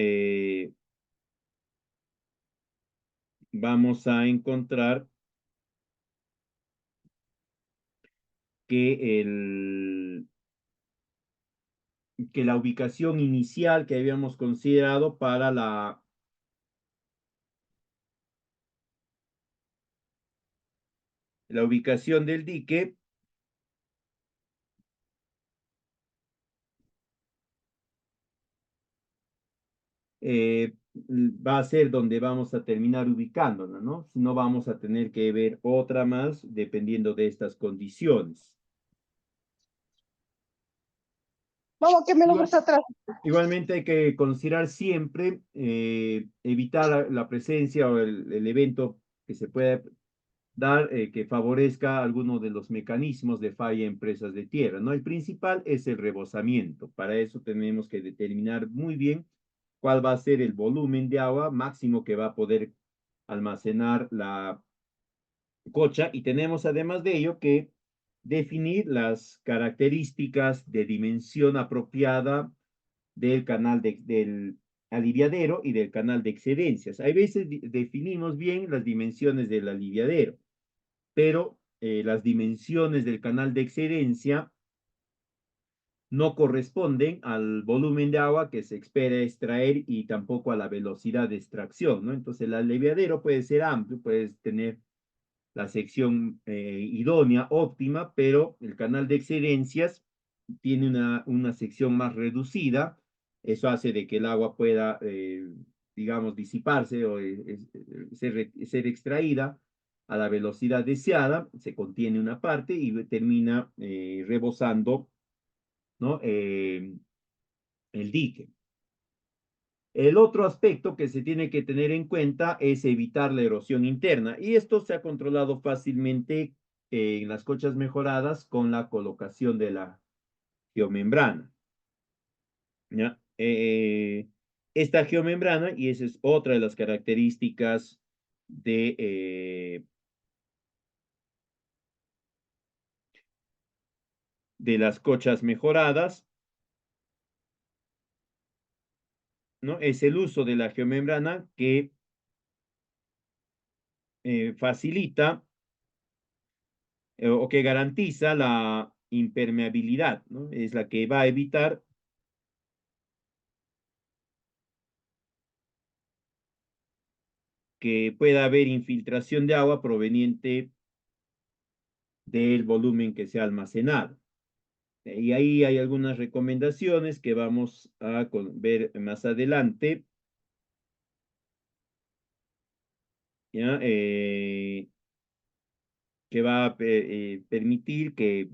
Vamos a encontrar que, que la ubicación inicial que habíamos considerado para la ubicación del dique va a ser donde vamos a terminar ubicándola, ¿no? Si no, vamos a tener que ver otra más dependiendo de estas condiciones. Vamos, que me lo gusta atrás. Igualmente hay que considerar siempre evitar la presencia o el evento que se pueda dar que favorezca alguno de los mecanismos de falla en presas de tierra, ¿no? El principal es el rebosamiento. Para eso tenemos que determinar muy bien cuál va a ser el volumen de agua máximo que va a poder almacenar la cocha y tenemos además de ello que definir las características de dimensión apropiada del canal del aliviadero y del canal de excedencias. Hay veces definimos bien las dimensiones del aliviadero, pero las dimensiones del canal de excedencia no corresponden al volumen de agua que se espera extraer y tampoco a la velocidad de extracción, ¿no? Entonces el aliviadero puede ser amplio, puedes tener la sección idónea, óptima, pero el canal de excedencias tiene una sección más reducida. Eso hace de que el agua pueda, digamos, disiparse o ser extraída a la velocidad deseada, se contiene una parte y termina rebosando, ¿no? El dique. El otro aspecto que se tiene que tener en cuenta es evitar la erosión interna y esto se ha controlado fácilmente en las cochas mejoradas con la colocación de la geomembrana, ¿ya? Esta geomembrana, y esa es otra de las características de las cochas mejoradas, ¿no? Es el uso de la geomembrana que facilita o que garantiza la impermeabilidad, ¿no? Es la que va a evitar que pueda haber infiltración de agua proveniente del volumen que se ha almacenado. Y ahí hay algunas recomendaciones que vamos a ver más adelante, ¿ya? Que va a permitir que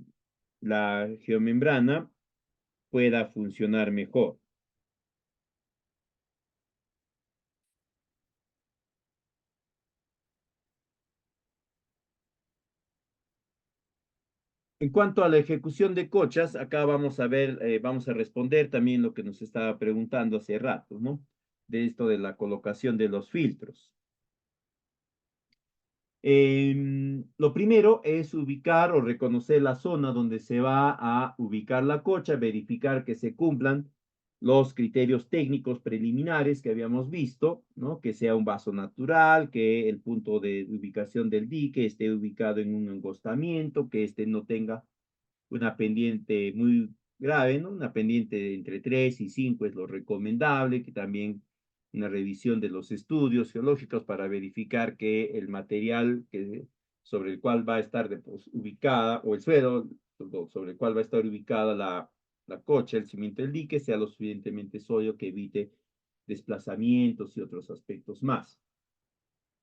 la geomembrana pueda funcionar mejor. En cuanto a la ejecución de cochas, acá vamos a ver, vamos a responder también lo que nos estaba preguntando hace rato, ¿no? De esto de la colocación de los filtros. Lo primero es ubicar o reconocer la zona donde se va a ubicar la cocha, verificar que se cumplan los criterios técnicos preliminares que habíamos visto, ¿no? Que sea un vaso natural, que el punto de ubicación del dique esté ubicado en un engostamiento, que este no tenga una pendiente muy grave, ¿no? Una pendiente de entre 3 y 5 es lo recomendable, que también una revisión de los estudios geológicos para verificar que el material sobre el cual va a estar ubicada, o el suelo sobre el cual va a estar ubicada la cocha, el cimiento del dique, sea lo suficientemente sólido que evite desplazamientos y otros aspectos más.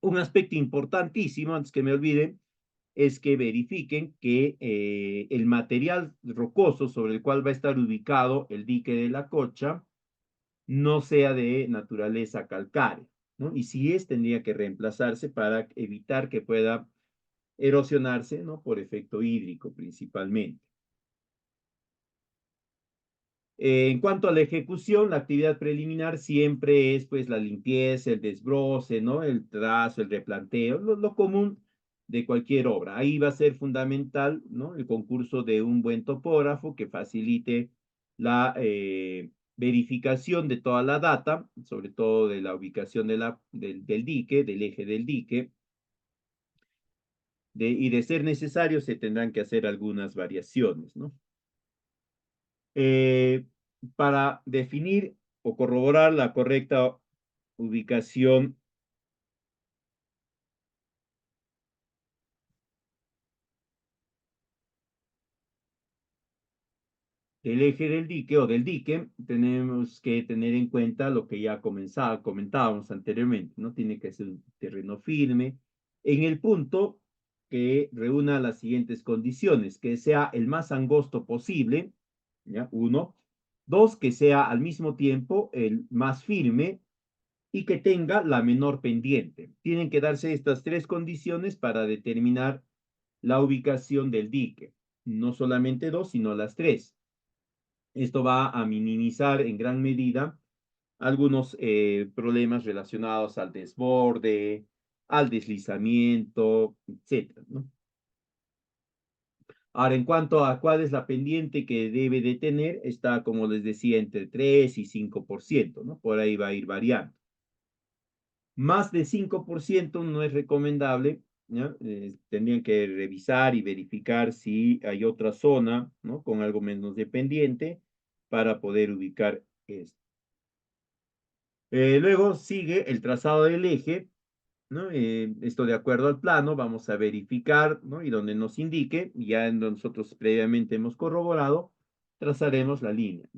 Un aspecto importantísimo, antes que me olvide, es que verifiquen que el material rocoso sobre el cual va a estar ubicado el dique de la cocha no sea de naturaleza calcárea. ¿no? Y si es, tendría que reemplazarse para evitar que pueda erosionarse, ¿no? Por efecto hídrico principalmente. En cuanto a la ejecución, la actividad preliminar siempre es pues la limpieza, el desbroce, ¿no? El trazo, el replanteo, lo común de cualquier obra. Ahí va a ser fundamental, ¿no? El concurso de un buen topógrafo que facilite la verificación de toda la data, sobre todo de la ubicación del dique, del eje del dique, y de ser necesario se tendrán que hacer algunas variaciones, ¿no? Eh, para definir o corroborar la correcta ubicación del eje del dique o del dique, tenemos que tener en cuenta lo que ya comentábamos anteriormente, ¿no? Tiene que ser un terreno firme en el punto que reúna las siguientes condiciones, que sea el más angosto posible, ¿ya? Uno. Dos, que sea al mismo tiempo el más firme y que tenga la menor pendiente. Tienen que darse estas tres condiciones para determinar la ubicación del dique. No solamente dos, sino las tres. Esto va a minimizar en gran medida algunos problemas relacionados al desborde, al deslizamiento, etcétera, ¿no? Ahora, en cuanto a cuál es la pendiente que debe de tener, está, como les decía, entre 3 y 5%, ¿no? Por ahí va a ir variando. Más de 5% no es recomendable, ¿ya? Tendrían que revisar y verificar si hay otra zona, ¿no? Con algo menos de pendiente para poder ubicar esto. Luego sigue el trazado del eje, ¿no? Esto de acuerdo al plano, vamos a verificar, ¿no? Y donde nos indique, ya en donde nosotros previamente hemos corroborado, trazaremos la línea.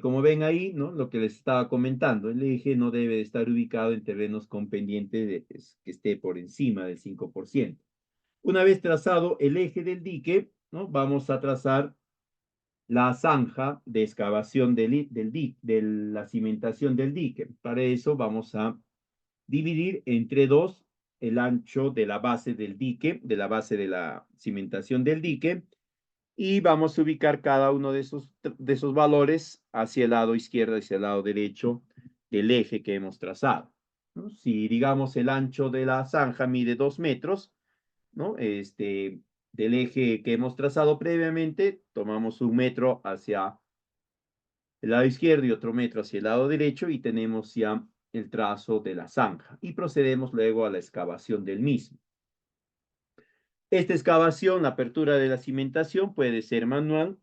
Como ven ahí, ¿no? Lo que les estaba comentando, el eje no debe estar ubicado en terrenos con pendiente que esté por encima del 5%. Una vez trazado el eje del dique, ¿no? Vamos a trazar la zanja de excavación de la cimentación del dique. Para eso vamos a dividir entre dos el ancho de la base del dique, de la base de la cimentación del dique, y vamos a ubicar cada uno de esos valores hacia el lado izquierdo y hacia el lado derecho del eje que hemos trazado, ¿no? Si, digamos, el ancho de la zanja mide 2 metros, ¿no? Del eje que hemos trazado previamente, tomamos 1 metro hacia el lado izquierdo y otro metro hacia el lado derecho y tenemos ya el trazo de la zanja y procedemos luego a la excavación del mismo. Esta excavación, la apertura de la cimentación puede ser manual,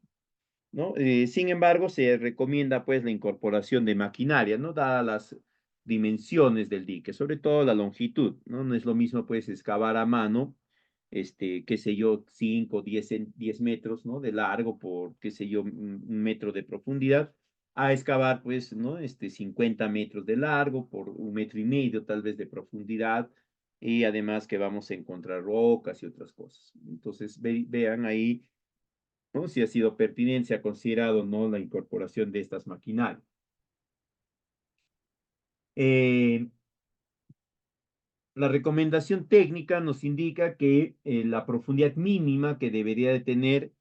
¿no? Sin embargo, se recomienda pues la incorporación de maquinaria, ¿no? Dadas las dimensiones del dique, sobre todo la longitud, ¿no? No es lo mismo pues excavar a mano, qué sé yo, 5, 10 metros, ¿no? De largo por, qué sé yo, 1 metro de profundidad, a excavar pues, ¿no? 50 metros de largo por 1,5 metros tal vez de profundidad, y además que vamos a encontrar rocas y otras cosas. Entonces, vean ahí, ¿no? Si ha sido pertinente, se ha considerado, ¿no? La incorporación de estas maquinarias. Eh, la recomendación técnica nos indica que la profundidad mínima que debería de tener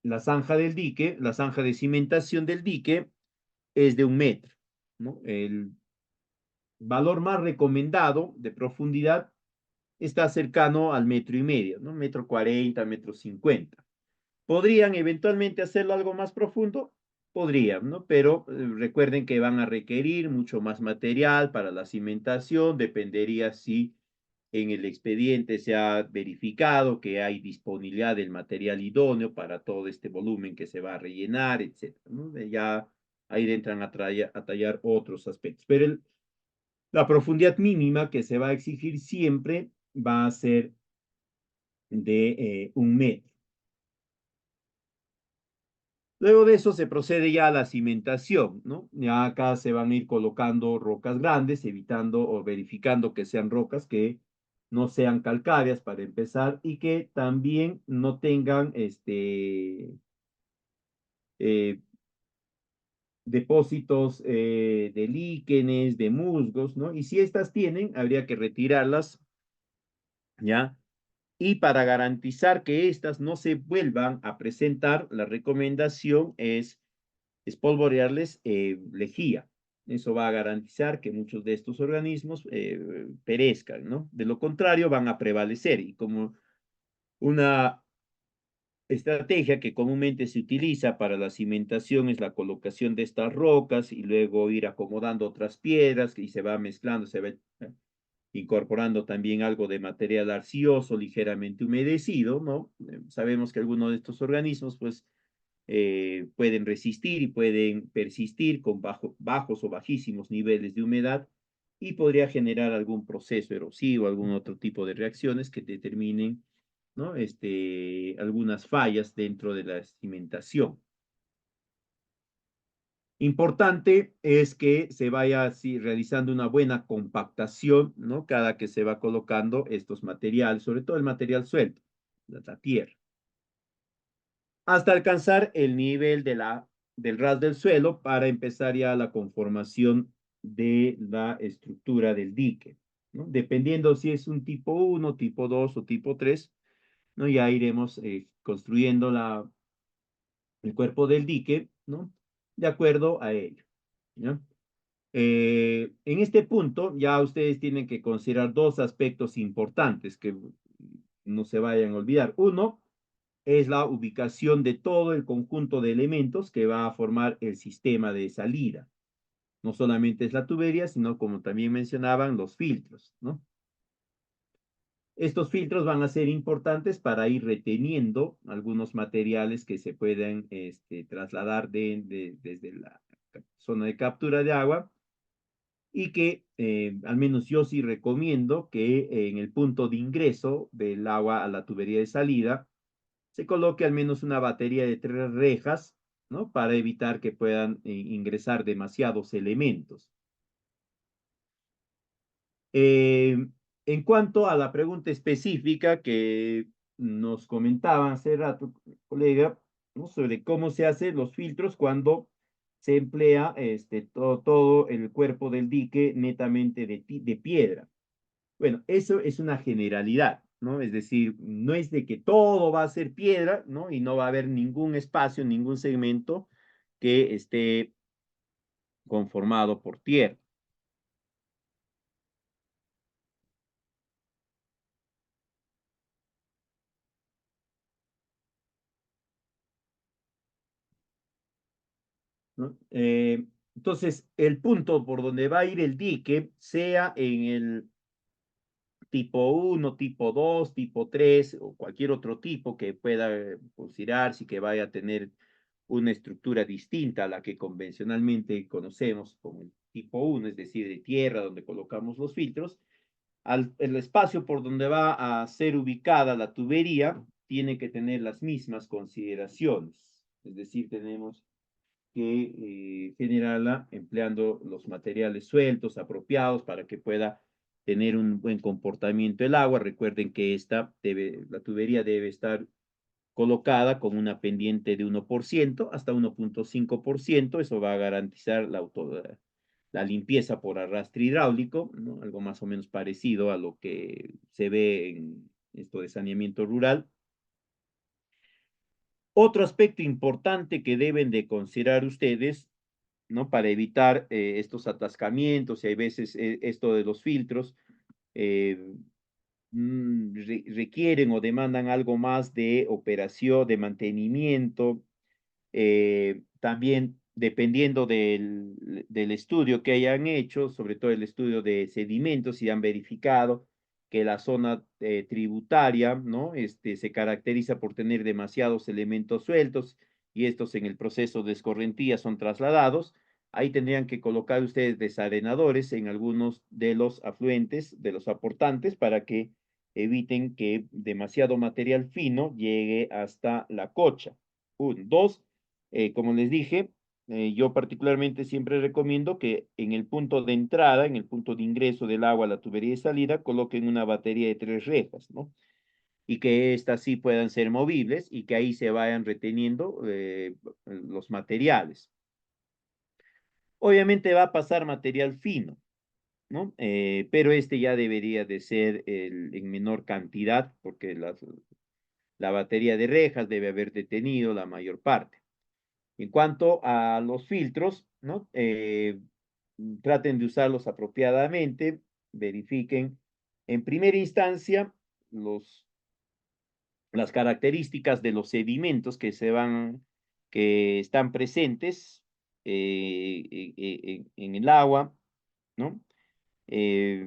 la zanja del dique, la zanja de cimentación del dique, es de 1 metro, ¿no? El valor más recomendado de profundidad está cercano al 1,5 metros, ¿no? 1,40 metros, 1,50 metros. ¿Podrían eventualmente hacerlo algo más profundo? Podrían, ¿no? Pero recuerden que van a requerir mucho más material para la cimentación, dependería si en el expediente se ha verificado que hay disponibilidad del material idóneo para todo este volumen que se va a rellenar, etcétera, ¿no? Ya ahí entran a tallar otros aspectos. Pero la profundidad mínima que se va a exigir siempre va a ser de 1 metro. Luego de eso se procede ya a la cimentación, ¿no? Ya acá se van a ir colocando rocas grandes, evitando o verificando que sean rocas que no sean calcáreas para empezar y que también no tengan eh, depósitos de líquenes, de musgos, ¿no? Y si estas tienen, habría que retirarlas, ¿ya? Y para garantizar que estas no se vuelvan a presentar, la recomendación es espolvorearles lejía. Eso va a garantizar que muchos de estos organismos perezcan, ¿no? De lo contrario, van a prevalecer. Y como una estrategia que comúnmente se utiliza para la cimentación es la colocación de estas rocas y luego ir acomodando otras piedras y se va mezclando, se va incorporando también algo de material arcilloso ligeramente humedecido, ¿no? Sabemos que algunos de estos organismos, pues, pueden resistir y pueden persistir con bajos o bajísimos niveles de humedad y podría generar algún proceso erosivo, algún otro tipo de reacciones que determinen, ¿no? Algunas fallas dentro de la cimentación. Importante es que se vaya así realizando una buena compactación, ¿no? Cada que se va colocando estos materiales, sobre todo el material suelto, la tierra, hasta alcanzar el nivel del ras del suelo para empezar ya la conformación de la estructura del dique, ¿no? Dependiendo si es un tipo 1, tipo 2 o tipo 3, ¿no? Ya iremos construyendo el cuerpo del dique, ¿no? De acuerdo a ello, ¿no? En este punto ya ustedes tienen que considerar dos aspectos importantes que no se vayan a olvidar. Uno es la ubicación de todo el conjunto de elementos que va a formar el sistema de salida. No solamente es la tubería, sino como también mencionaban, los filtros, ¿no? Estos filtros van a ser importantes para ir reteniendo algunos materiales que se puedan trasladar desde la zona de captura de agua y que al menos yo sí recomiendo que en el punto de ingreso del agua a la tubería de salida se coloque al menos una batería de 3 rejas, ¿no? Para evitar que puedan ingresar demasiados elementos. En cuanto a la pregunta específica que nos comentaban hace rato, colega, ¿no? Sobre cómo se hacen los filtros cuando se emplea todo el cuerpo del dique netamente de piedra. Bueno, eso es una generalidad, ¿no? Es decir, no es de que todo va a ser piedra, ¿no? Y no va a haber ningún espacio, ningún segmento que esté conformado por tierra, ¿no? Entonces, el punto por donde va a ir el dique, sea en el tipo 1, tipo 2, tipo 3 o cualquier otro tipo que pueda considerarse y que vaya a tener una estructura distinta a la que convencionalmente conocemos como el tipo 1, es decir, de tierra donde colocamos los filtros, el espacio por donde va a ser ubicada la tubería tiene que tener las mismas consideraciones, es decir, tenemos que generarla empleando los materiales sueltos, apropiados, para que pueda tener un buen comportamiento el agua. Recuerden que la tubería debe estar colocada con una pendiente de 1% hasta 1,5%. Eso va a garantizar la limpieza por arrastre hidráulico, ¿no? Algo más o menos parecido a lo que se ve en esto de saneamiento rural. Otro aspecto importante que deben de considerar ustedes, ¿no? Para evitar estos atascamientos y hay veces esto de los filtros, eh, requieren o demandan algo más de operación, de mantenimiento, también dependiendo del estudio que hayan hecho, sobre todo el estudio de sedimentos, si han verificado que la zona tributaria, ¿no? Se caracteriza por tener demasiados elementos sueltos y estos en el proceso de escorrentía son trasladados. Ahí tendrían que colocar ustedes desarenadores en algunos de los afluentes, de los aportantes, para que eviten que demasiado material fino llegue hasta la cocha. Dos, como les dije, yo particularmente siempre recomiendo que en el punto de entrada, en el punto de ingreso del agua a la tubería de salida, coloquen una batería de 3 rejas, ¿no? Y que éstas sí puedan ser movibles y que ahí se vayan reteniendo los materiales. Obviamente va a pasar material fino, ¿no? Pero este ya debería de ser en menor cantidad, porque la batería de rejas debe haber detenido la mayor parte. En cuanto a los filtros, ¿no? Traten de usarlos apropiadamente, verifiquen en primera instancia las características de los sedimentos que están presentes en el agua, ¿no? Eh,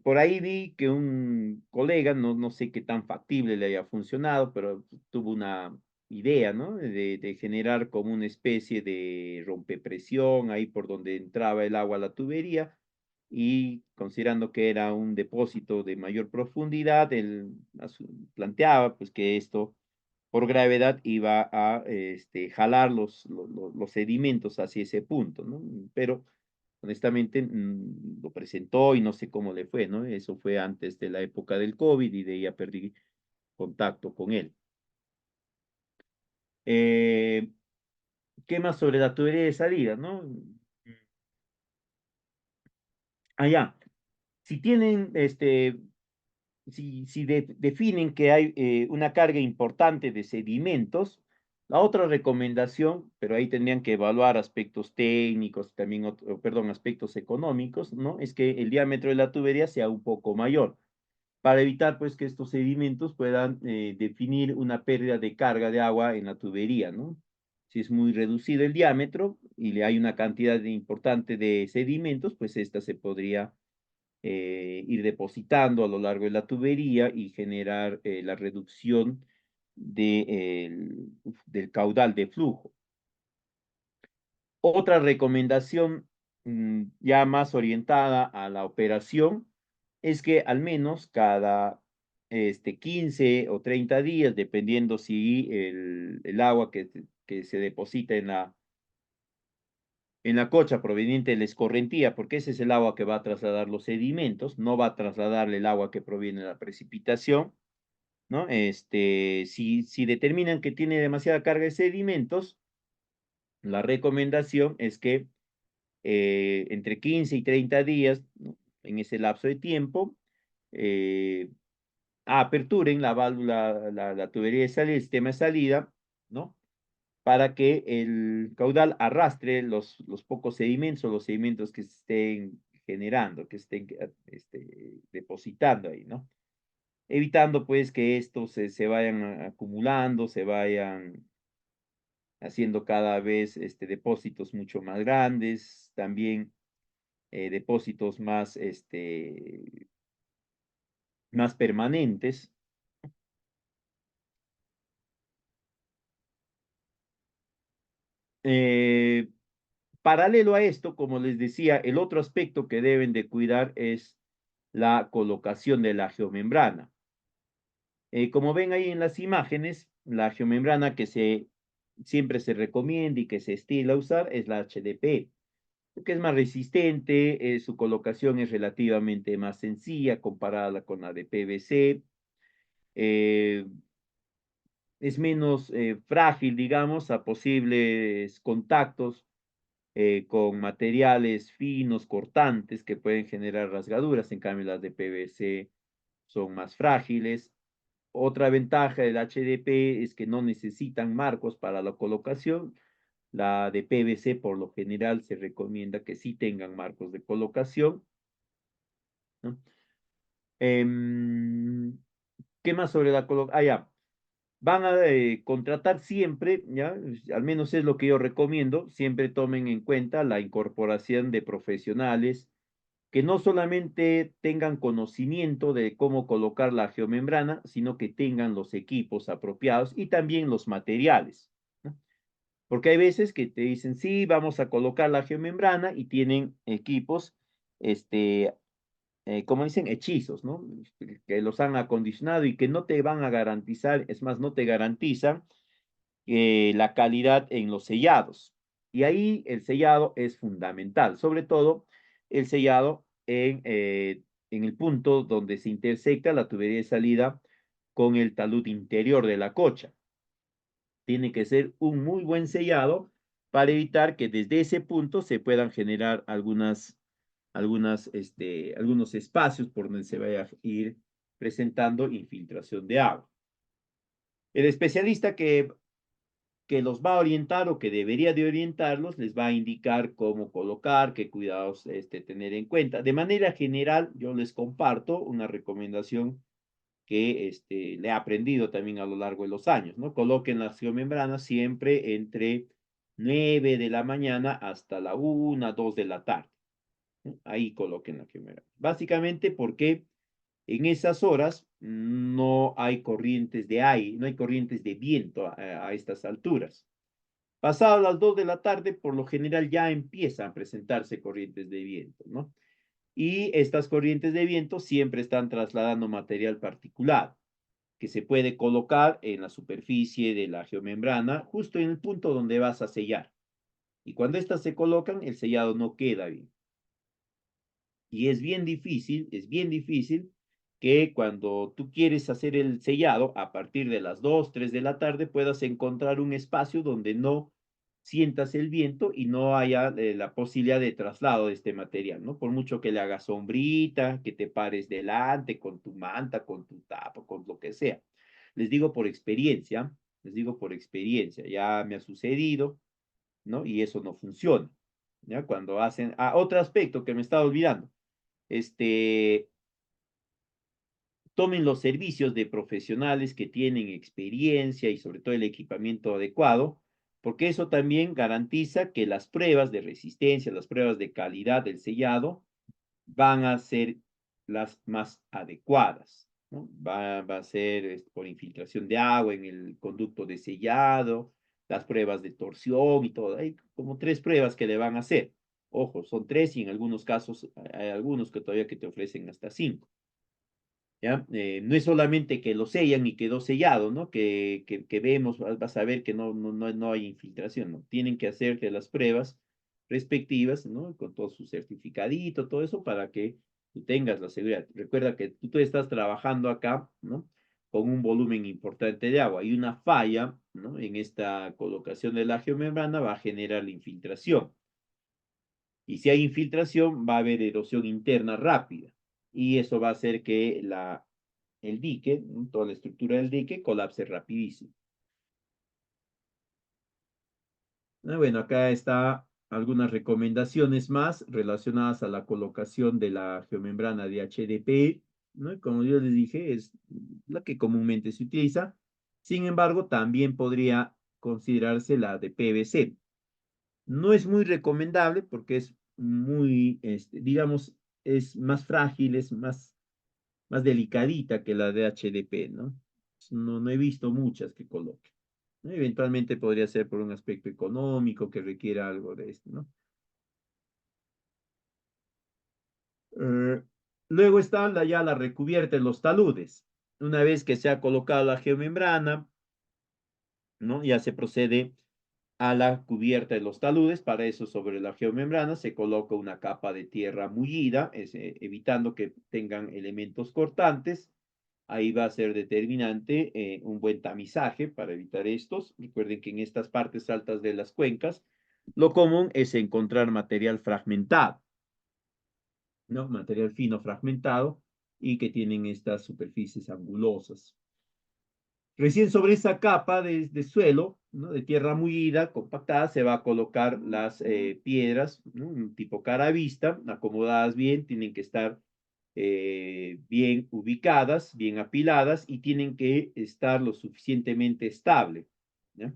por ahí vi que un colega, no sé qué tan factible le haya funcionado, pero tuvo una idea, ¿no? De generar como una especie de rompepresión ahí por donde entraba el agua a la tubería y considerando que era un depósito de mayor profundidad, él planteaba pues que esto por gravedad iba a jalar los sedimentos hacia ese punto, ¿no? Pero honestamente lo presentó y no sé cómo le fue, ¿no? Eso fue antes de la época del COVID y de ahí ya perdí contacto con él. Eh, ¿Qué más sobre la tubería de salida, no? Allá, si tienen, si definen que hay una carga importante de sedimentos, la otra recomendación, pero ahí tendrían que evaluar aspectos técnicos, también, perdón, aspectos económicos, ¿no? Es que el diámetro de la tubería sea un poco mayor, para evitar pues que estos sedimentos puedan definir una pérdida de carga de agua en la tubería, ¿no? Si es muy reducido el diámetro y le hay una cantidad importante de sedimentos, pues esta se podría ir depositando a lo largo de la tubería y generar la reducción del caudal de flujo. Otra recomendación ya más orientada a la operación es que al menos cada 15 o 30 días, dependiendo si el agua que se deposita en la cocha proveniente de la escorrentía, porque ese es el agua que va a trasladar los sedimentos, no va a trasladarle el agua que proviene de la precipitación, ¿no? Si determinan que tiene demasiada carga de sedimentos, la recomendación es que entre 15 y 30 días, ¿no? En ese lapso de tiempo, eh, aperturen la válvula, la tubería de salida, el sistema de salida, ¿no? Para que el caudal arrastre los pocos sedimentos o los sedimentos que se estén generando, que estén depositando ahí, ¿no? Evitando pues que estos se vayan acumulando, se vayan haciendo cada vez depósitos mucho más grandes, también depósitos más permanentes. Eh, Paralelo a esto, como les decía, el otro aspecto que deben de cuidar es la colocación de la geomembrana. Como ven ahí en las imágenes, la geomembrana siempre se recomienda y que se estila usar es la HDP, porque es más resistente, su colocación es relativamente más sencilla comparada con la de PVC, eh, es menos frágil, digamos, a posibles contactos con materiales finos, cortantes, que pueden generar rasgaduras. En cambio, las de PVC son más frágiles. Otra ventaja del HDP es que no necesitan marcos para la colocación. La de PVC, por lo general, se recomienda que sí tengan marcos de colocación, ¿no? ¿Qué más sobre la colocación? Ah, ya. Van a contratar siempre, ¿ya? Al menos es lo que yo recomiendo, siempre tomen en cuenta la incorporación de profesionales que no solamente tengan conocimiento de cómo colocar la geomembrana, sino que tengan los equipos apropiados y también los materiales, ¿no? Porque hay veces que te dicen, sí, vamos a colocar la geomembrana y tienen equipos, como dicen, hechizos, ¿no? Que los han acondicionado y que no te van a garantizar, es más, no te garantizan la calidad en los sellados. Y ahí el sellado es fundamental, sobre todo el sellado en el punto donde se intersecta la tubería de salida con el talud interior de la cocha. Tiene que ser un muy buen sellado para evitar que desde ese punto se puedan generar algunos espacios por donde se vaya a ir presentando infiltración de agua. El especialista que los va a orientar o que debería de orientarlos, les va a indicar cómo colocar, qué cuidados tener en cuenta. De manera general, yo les comparto una recomendación que le he aprendido también a lo largo de los años, ¿no? Coloquen las geomembranas siempre entre 9 de la mañana hasta la 1, 2 de la tarde, ¿no? Ahí coloquen la geomembrana. Básicamente porque en esas horas no hay corrientes de aire, no hay corrientes de viento a estas alturas. Pasadas las 2 de la tarde, por lo general ya empiezan a presentarse corrientes de viento, ¿no? Y estas corrientes de viento siempre están trasladando material particulado que se puede colocar en la superficie de la geomembrana, justo en el punto donde vas a sellar. Y cuando estas se colocan, el sellado no queda bien. Y es bien difícil que cuando tú quieres hacer el sellado, a partir de las 2, 3 de la tarde, puedas encontrar un espacio donde no sientas el viento y no haya la posibilidad de traslado de este material, ¿no? Por mucho que le hagas sombrita, que te pares delante con tu manta, con tu tapa, con lo que sea. Les digo por experiencia, ya me ha sucedido, ¿no? Y eso no funciona, ¿ya? Cuando hacen, otro aspecto que me estaba olvidando, este, tomen los servicios de profesionales que tienen experiencia y sobre todo el equipamiento adecuado, porque eso también garantiza que las pruebas de resistencia, las pruebas de calidad del sellado van a ser las más adecuadas, ¿no? Va a ser por infiltración de agua en el conducto de sellado, las pruebas de torsión y todo. Hay como 3 pruebas que le van a hacer. Ojo, son 3 y en algunos casos hay algunos que todavía que te ofrecen hasta 5. ¿Ya? No es solamente que lo sellan y quedó sellado, ¿no? Que vemos, vas a ver que no hay infiltración, ¿no? Tienen que hacerte las pruebas respectivas, ¿no? Con todo su certificadito, todo eso, para que tú tengas la seguridad. Recuerda que tú estás trabajando acá, ¿no? Con un volumen importante de agua y una falla, ¿no? En esta colocación de la geomembrana va a generar la infiltración. Y si hay infiltración, va a haber erosión interna rápida. Y eso va a hacer que el dique, toda la estructura del dique, colapse rapidísimo. Bueno, acá está algunas recomendaciones más relacionadas a la colocación de la geomembrana de HDPE, ¿no? Como yo les dije, es la que comúnmente se utiliza. Sin embargo, también podría considerarse la de PVC. No es muy recomendable porque es muy, digamos, es más frágil, es más delicadita que la de HDP, ¿no? No he visto muchas que coloquen. Eventualmente podría ser por un aspecto económico que requiera algo de esto, ¿no? Eh, Luego está ya la recubierta de los taludes. Una vez que se ha colocado la geomembrana, ¿no? Ya se procede a la cubierta de los taludes. Para eso, sobre la geomembrana se coloca una capa de tierra mullida, evitando que tengan elementos cortantes. Ahí va a ser determinante un buen tamizaje para evitar estos. Recuerden que en estas partes altas de las cuencas, lo común es encontrar material fragmentado, ¿no? Material fino fragmentado y que tienen estas superficies angulosas. Recién sobre esa capa de suelo, ¿no? De tierra mullida, compactada, se va a colocar las piedras, ¿no? Un tipo cara vista, acomodadas bien, tienen que estar bien ubicadas, bien apiladas y tienen que estar lo suficientemente estable, ¿ya?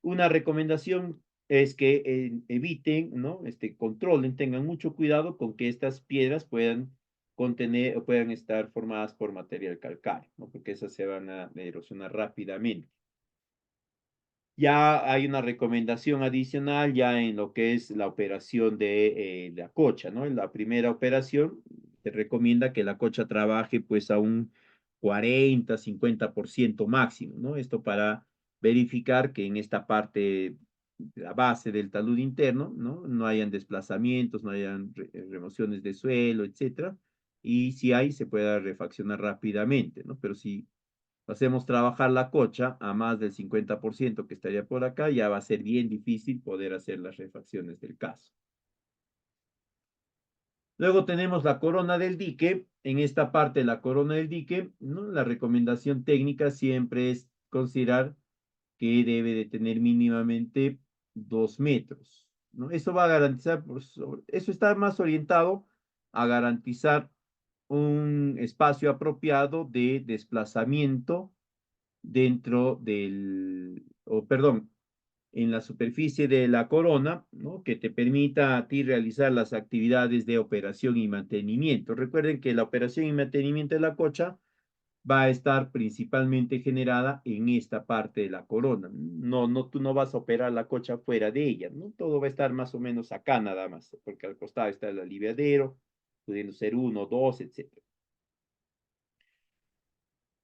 Una recomendación es que eviten, ¿no? Controlen, tengan mucho cuidado con que estas piedras puedan contener o puedan estar formadas por material calcáreo, ¿no? Porque esas se van a erosionar rápidamente. Ya hay una recomendación adicional ya en lo que es la operación de la cocha, ¿no? En la primera operación se recomienda que la cocha trabaje pues a un 40, 50% máximo, ¿no? Esto para verificar que en esta parte, la base del talud interno, ¿no? No hayan desplazamientos, no hayan remociones de suelo, etcétera. Y si hay, se pueda refaccionar rápidamente, ¿no? Pero si hacemos trabajar la cocha a más del 50% que estaría por acá, ya va a ser bien difícil poder hacer las refacciones del caso. Luego tenemos la corona del dique. En esta parte de la corona del dique, ¿no? La recomendación técnica siempre es considerar que debe de tener mínimamente 2 metros, ¿no? Eso va a garantizar, eso está más orientado a garantizar un espacio apropiado de desplazamiento dentro del, o perdón, en la superficie de la corona, ¿no? Que te permita a ti realizar las actividades de operación y mantenimiento. Recuerden que la operación y mantenimiento de la cocha va a estar principalmente generada en esta parte de la corona. Tú no vas a operar la cocha fuera de ella, ¿no? Todo va a estar más o menos acá nada más, porque al costado está el aliviadero, pudiendo ser uno, dos, etcétera.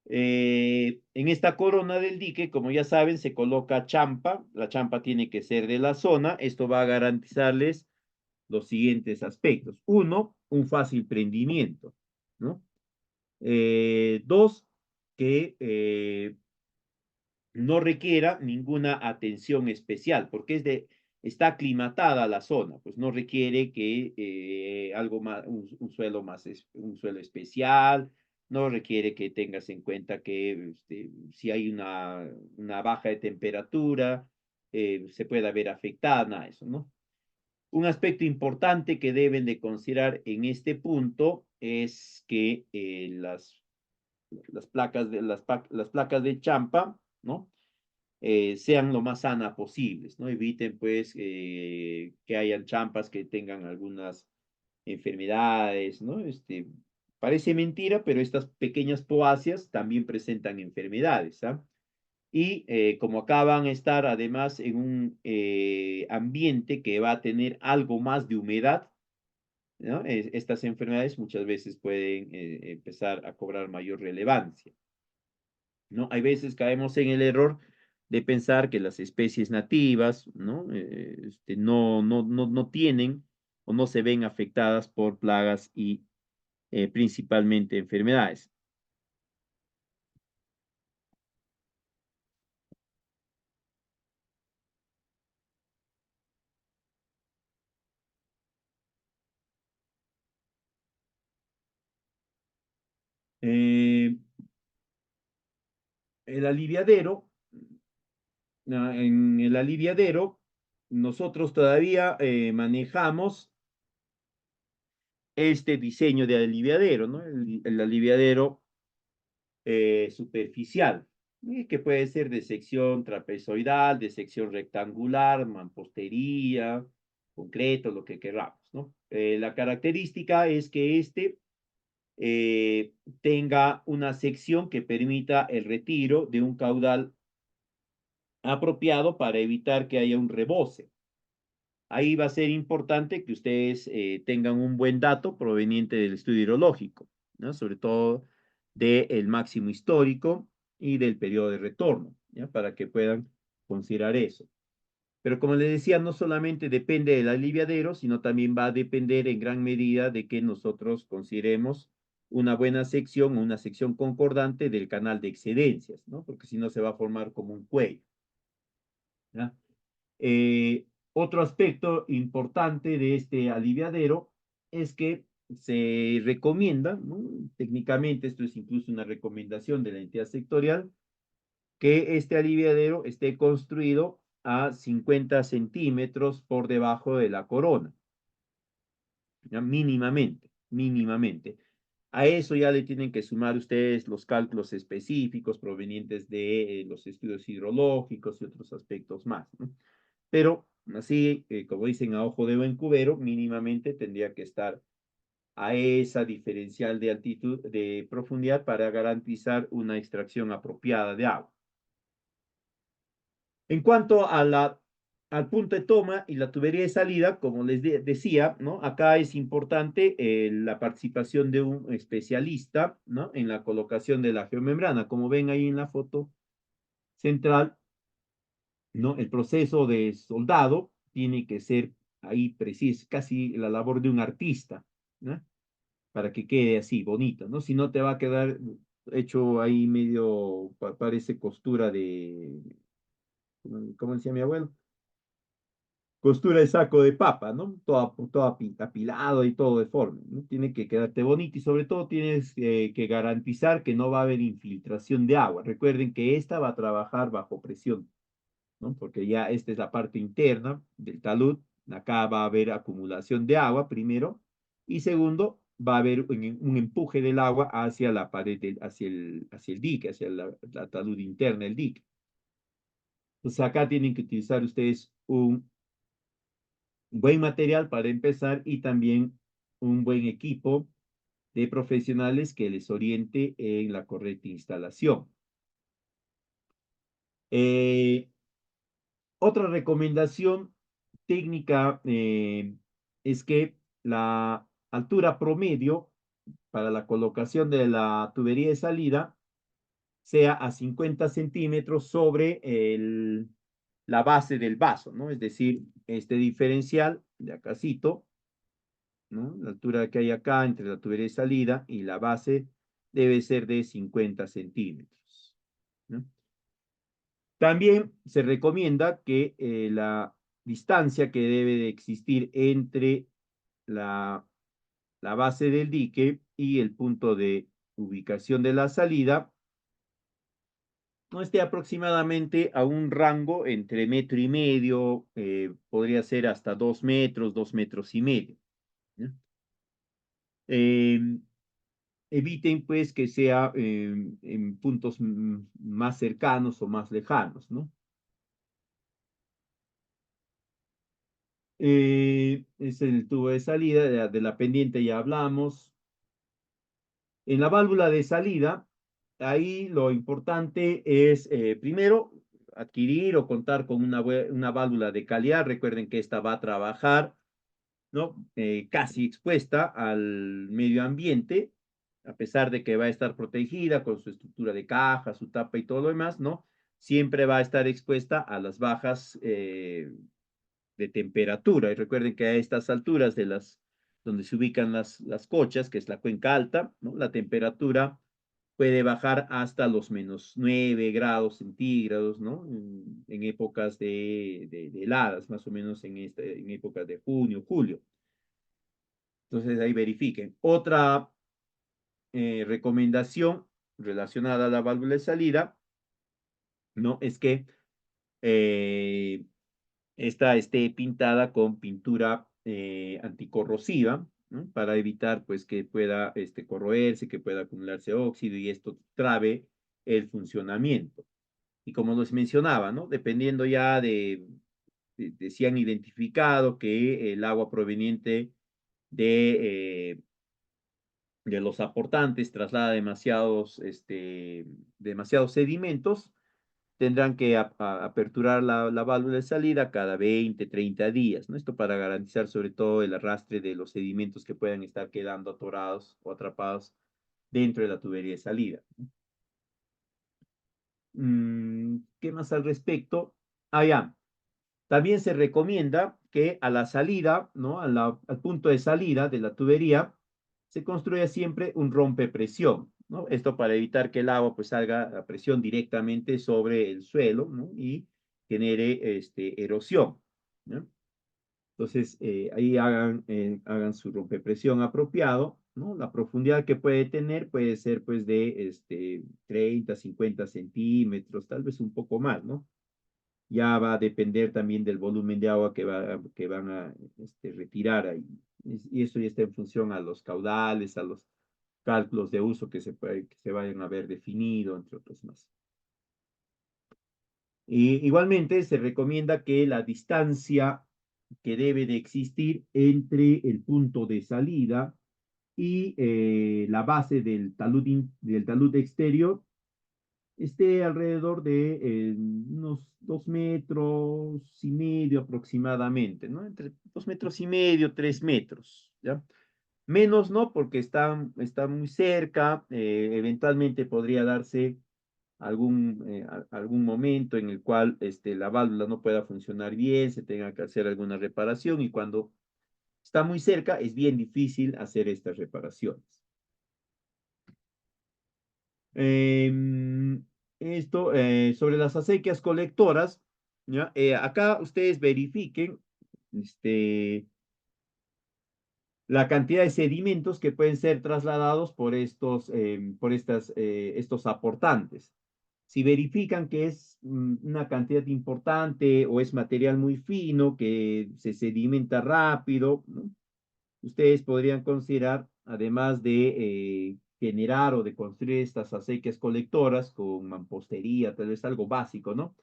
En esta corona del dique, como ya saben, se coloca champa. La champa tiene que ser de la zona. Esto va a garantizarles los siguientes aspectos. Uno, un fácil prendimiento, ¿no? Dos, que no requiera ninguna atención especial, porque está aclimatada la zona, pues no requiere que algo más, un suelo más, un suelo especial, no requiere que tengas en cuenta que si hay una baja de temperatura, se pueda ver afectada, nada de eso, ¿no? Un aspecto importante que deben de considerar en este punto es que las placas de champa, ¿no? Sean lo más sanas posibles, ¿no? Eviten, pues, que hayan champas que tengan algunas enfermedades, ¿no? Parece mentira, pero estas pequeñas poáceas también presentan enfermedades, ¿ah? Y como acá van a estar además en un ambiente que va a tener algo más de humedad, ¿no? Estas enfermedades muchas veces pueden empezar a cobrar mayor relevancia, ¿no? Hay veces caemos en el error de pensar que las especies nativas, ¿no? No tienen o no se ven afectadas por plagas y principalmente enfermedades. Eh, el aliviadero, en el aliviadero, nosotros todavía manejamos este diseño de aliviadero, ¿no? El aliviadero superficial, que puede ser de sección trapezoidal, de sección rectangular, mampostería, concreto, lo que queramos, ¿no? La característica es que tenga una sección que permita el retiro de un caudal apropiado para evitar que haya un rebose. Ahí va a ser importante que ustedes tengan un buen dato proveniente del estudio hidrológico, ¿no? Sobre todo del máximo histórico y del periodo de retorno, ¿ya? Para que puedan considerar eso. Pero como les decía, no solamente depende del aliviadero, sino también va a depender en gran medida de que nosotros consideremos una buena sección, una sección concordante del canal de excedencias, ¿no? Porque si no se va a formar como un cuello, ¿ya? Otro aspecto importante de este aliviadero es que se recomienda, ¿no? Técnicamente esto es incluso una recomendación de la entidad sectorial, que este aliviadero esté construido a 50 centímetros por debajo de la corona, ¿ya? Mínimamente. A eso ya le tienen que sumar ustedes los cálculos específicos provenientes de los estudios hidrológicos y otros aspectos más, ¿no? Pero así, como dicen a ojo de buen cubero, mínimamente tendría que estar a esa diferencial de altitud, de profundidad para garantizar una extracción apropiada de agua. En cuanto al punto de toma y la tubería de salida, como les decía, ¿no? Acá es importante la participación de un especialista, ¿no? En la colocación de la geomembrana. Como ven ahí en la foto central, ¿no? El proceso de soldado tiene que ser ahí preciso, casi la labor de un artista, ¿no? Para que quede así, bonito, ¿no? Si no te va a quedar hecho ahí medio, parece costura ¿cómo decía mi abuelo? Costura de saco de papa, ¿no? Todo apilado y todo deforme, ¿no? Tiene que quedarte bonito y sobre todo tienes que garantizar que no va a haber infiltración de agua. Recuerden que esta va a trabajar bajo presión, ¿no? Porque ya esta es la parte interna del talud. Acá va a haber acumulación de agua primero y segundo va a haber un empuje del agua hacia la pared, hacia el dique, hacia la talud interna del dique. Entonces acá tienen que utilizar ustedes un buen material para empezar y también un buen equipo de profesionales que les oriente en la correcta instalación. Otra recomendación técnica es que la altura promedio para la colocación de la tubería de salida sea a 50 centímetros sobre la base del vaso, ¿no? Es decir, este diferencial de acácito, ¿no? La altura que hay acá entre la tubería de salida y la base debe ser de 50 centímetros, ¿no? También se recomienda que la distancia que debe de existir entre la base del dique y el punto de ubicación de la salida no esté aproximadamente a un rango entre metro y medio, podría ser hasta 2 metros, 2 metros y medio, ¿no? Eh, Eviten pues que sea en puntos más cercanos o más lejanos, ¿no? Es el tubo de salida, de la pendiente ya hablamos. En la válvula de salida, ahí lo importante es, primero, adquirir o contar con una válvula de calidad. Recuerden que esta va a trabajar, ¿no? Casi expuesta al medio ambiente, a pesar de que va a estar protegida con su estructura de caja, su tapa y todo lo demás, ¿no? Siempre va a estar expuesta a las bajas de temperatura. Y recuerden que a estas alturas donde se ubican las cochas, que es la cuenca alta, ¿no? La temperatura puede bajar hasta los -9 grados centígrados, ¿no? En épocas de heladas, más o menos en épocas de junio, julio. Entonces ahí verifiquen. Otra recomendación relacionada a la válvula de salida, ¿no? Es que eh, esta esté pintada con pintura anticorrosiva, ¿no? Para evitar pues que pueda corroerse, que pueda acumularse óxido y esto trabe el funcionamiento. Y como les mencionaba, ¿no? Dependiendo ya de si han identificado que el agua proveniente de los aportantes traslada demasiados sedimentos, tendrán que aperturar la válvula de salida cada 20, 30 días, ¿no? Esto para garantizar sobre todo el arrastre de los sedimentos que puedan estar quedando atorados o atrapados dentro de la tubería de salida. ¿Qué más al respecto? Ya. También se recomienda que a la salida, ¿no? Al punto de salida de la tubería, se construya siempre un rompepresión, ¿no? Esto para evitar que el agua pues salga a presión directamente sobre el suelo, ¿no? Y genere erosión, ¿no? Entonces, ahí hagan su rompepresión apropiado, ¿no? La profundidad que puede tener puede ser pues de 30, 50 centímetros, tal vez un poco más, ¿no? Ya va a depender también del volumen de agua que van a retirar ahí. Y eso ya está en función a los caudales, a los cálculos de uso que se vayan a haber definido, entre otros más. Y igualmente se recomienda que la distancia que debe de existir entre el punto de salida y la base del talud exterior esté alrededor de unos 2,5 metros aproximadamente, ¿no? Entre 2,5 metros, 3 metros, ¿ya? Menos, ¿no? Porque está muy cerca, eventualmente podría darse algún momento en el cual la válvula no pueda funcionar bien, se tenga que hacer alguna reparación y cuando está muy cerca es bien difícil hacer estas reparaciones. Esto, sobre las acequias colectoras, ¿ya? Acá ustedes verifiquen la cantidad de sedimentos que pueden ser trasladados por estos aportantes. Si verifican que es una cantidad importante o es material muy fino, que se sedimenta rápido, ¿no? Ustedes podrían considerar, además de generar o de construir estas acequias colectoras con mampostería, tal vez algo básico, ¿no?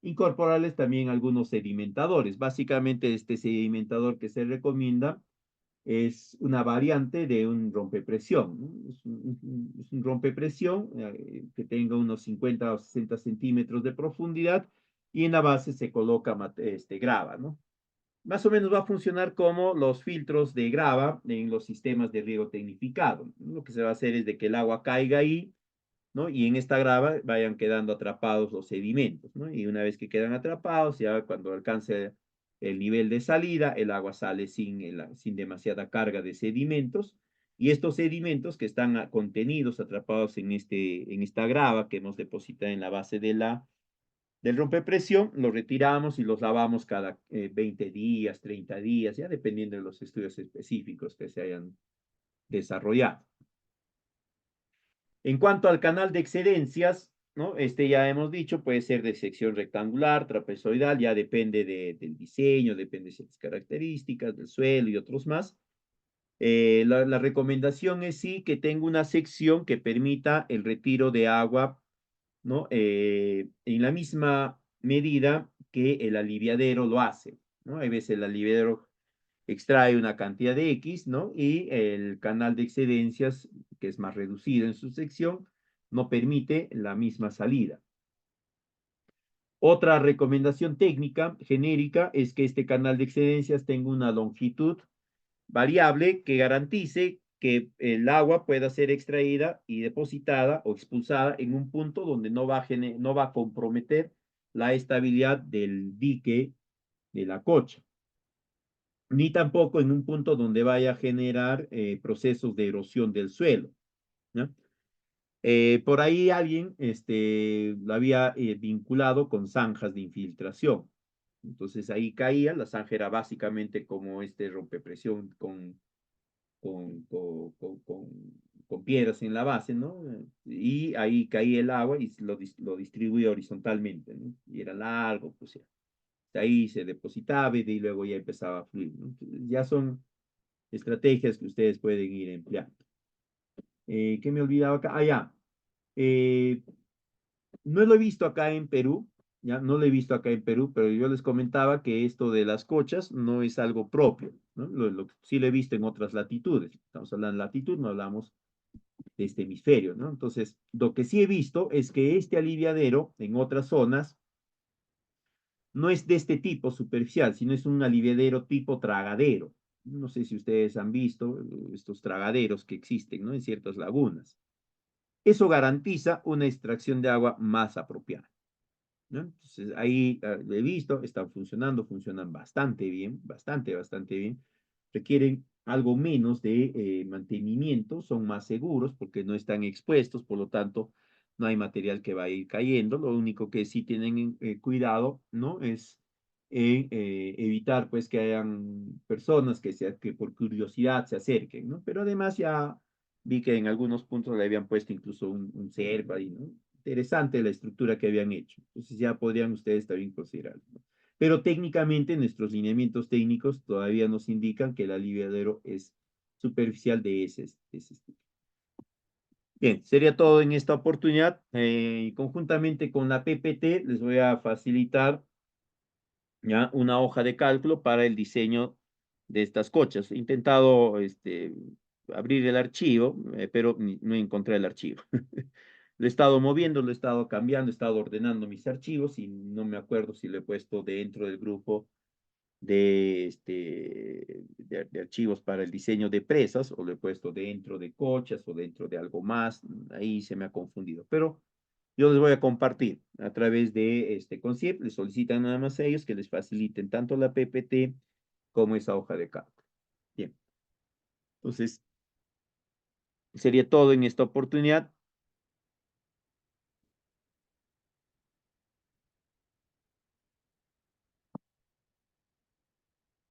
Incorporarles también algunos sedimentadores. Básicamente, este sedimentador que se recomienda es una variante de un rompepresión, ¿no? Es un rompepresión que tenga unos 50 o 60 centímetros de profundidad y en la base se coloca grava, ¿no? Más o menos va a funcionar como los filtros de grava en los sistemas de riego tecnificado. Lo que se va a hacer es de que el agua caiga ahí, ¿no? Y en esta grava vayan quedando atrapados los sedimentos, ¿no? Y una vez que quedan atrapados, ya cuando alcance el nivel de salida, el agua sale sin demasiada carga de sedimentos. Y estos sedimentos que están contenidos, atrapados en esta grava que hemos depositado en la base del rompepresión, los retiramos y los lavamos cada 20 días, 30 días, ya dependiendo de los estudios específicos que se hayan desarrollado. En cuanto al canal de excedencias, ¿no? Ya hemos dicho, puede ser de sección rectangular, trapezoidal, ya depende del diseño, depende de ciertas características, del suelo y otros más. La recomendación es sí que tenga una sección que permita el retiro de agua, ¿no? En la misma medida que el aliviadero lo hace, ¿no? Hay veces el aliviadero extrae una cantidad de X, ¿no? Y el canal de excedencias, que es más reducido en su sección, no permite la misma salida. Otra recomendación técnica genérica es que este canal de excedencias tenga una longitud variable que garantice que el agua pueda ser extraída y depositada o expulsada en un punto donde no va a comprometer la estabilidad del dique de la cocha, ni tampoco en un punto donde vaya a generar procesos de erosión del suelo, ¿no? Por ahí alguien lo había vinculado con zanjas de infiltración. Entonces ahí caía, la zanja era básicamente como este rompepresión con, con, con, con, con piedras en la base, ¿no? Y ahí caía el agua y lo distribuía horizontalmente, ¿no? Y era largo, pues ya. Ahí se depositaba y luego ya empezaba a fluir, ¿no? Entonces, ya son estrategias que ustedes pueden ir empleando. ¿Qué me he olvidado acá? Ah, ya. Eh, no lo he visto acá en Perú, ya no lo he visto acá en Perú, pero yo les comentaba que esto de las cochas no es algo propio, ¿no? Sí lo he visto en otras latitudes. Estamos hablando de latitud, no hablamos de este hemisferio, ¿no? Entonces, lo que sí he visto es que este aliviadero en otras zonas no es de este tipo superficial, sino es un aliviadero tipo tragadero. No sé si ustedes han visto estos tragaderos que existen, ¿no? En ciertas lagunas. Eso garantiza una extracción de agua más apropiada, ¿no? Entonces, ahí lo he visto, están funcionando, funcionan bastante bien, bastante bien. Requieren algo menos de mantenimiento, son más seguros porque no están expuestos, por lo tanto, no hay material que va a ir cayendo. Lo único que sí tienen cuidado, ¿no? Es evitar, pues, que hayan personas que por curiosidad se acerquen, ¿no? Pero además ya vi que en algunos puntos le habían puesto incluso un cerco ahí, ¿no? Interesante la estructura que habían hecho. Entonces ya podrían ustedes también considerarlo, ¿no? Pero técnicamente nuestros lineamientos técnicos todavía nos indican que el aliviadero es superficial de ese estilo. Bien, sería todo en esta oportunidad. Conjuntamente con la PPT les voy a facilitar ya una hoja de cálculo para el diseño de estas cochas. He intentado abrir el archivo, pero no encontré el archivo. Lo he estado moviendo, lo he estado cambiando, he estado ordenando mis archivos y no me acuerdo si lo he puesto dentro del grupo de archivos para el diseño de presas o lo he puesto dentro de cochas o dentro de algo más. Ahí se me ha confundido, pero yo les voy a compartir a través de este CONCIEP. Les solicitan nada más a ellos que les faciliten tanto la PPT como esa hoja de cálculo. Bien. Entonces, sería todo en esta oportunidad.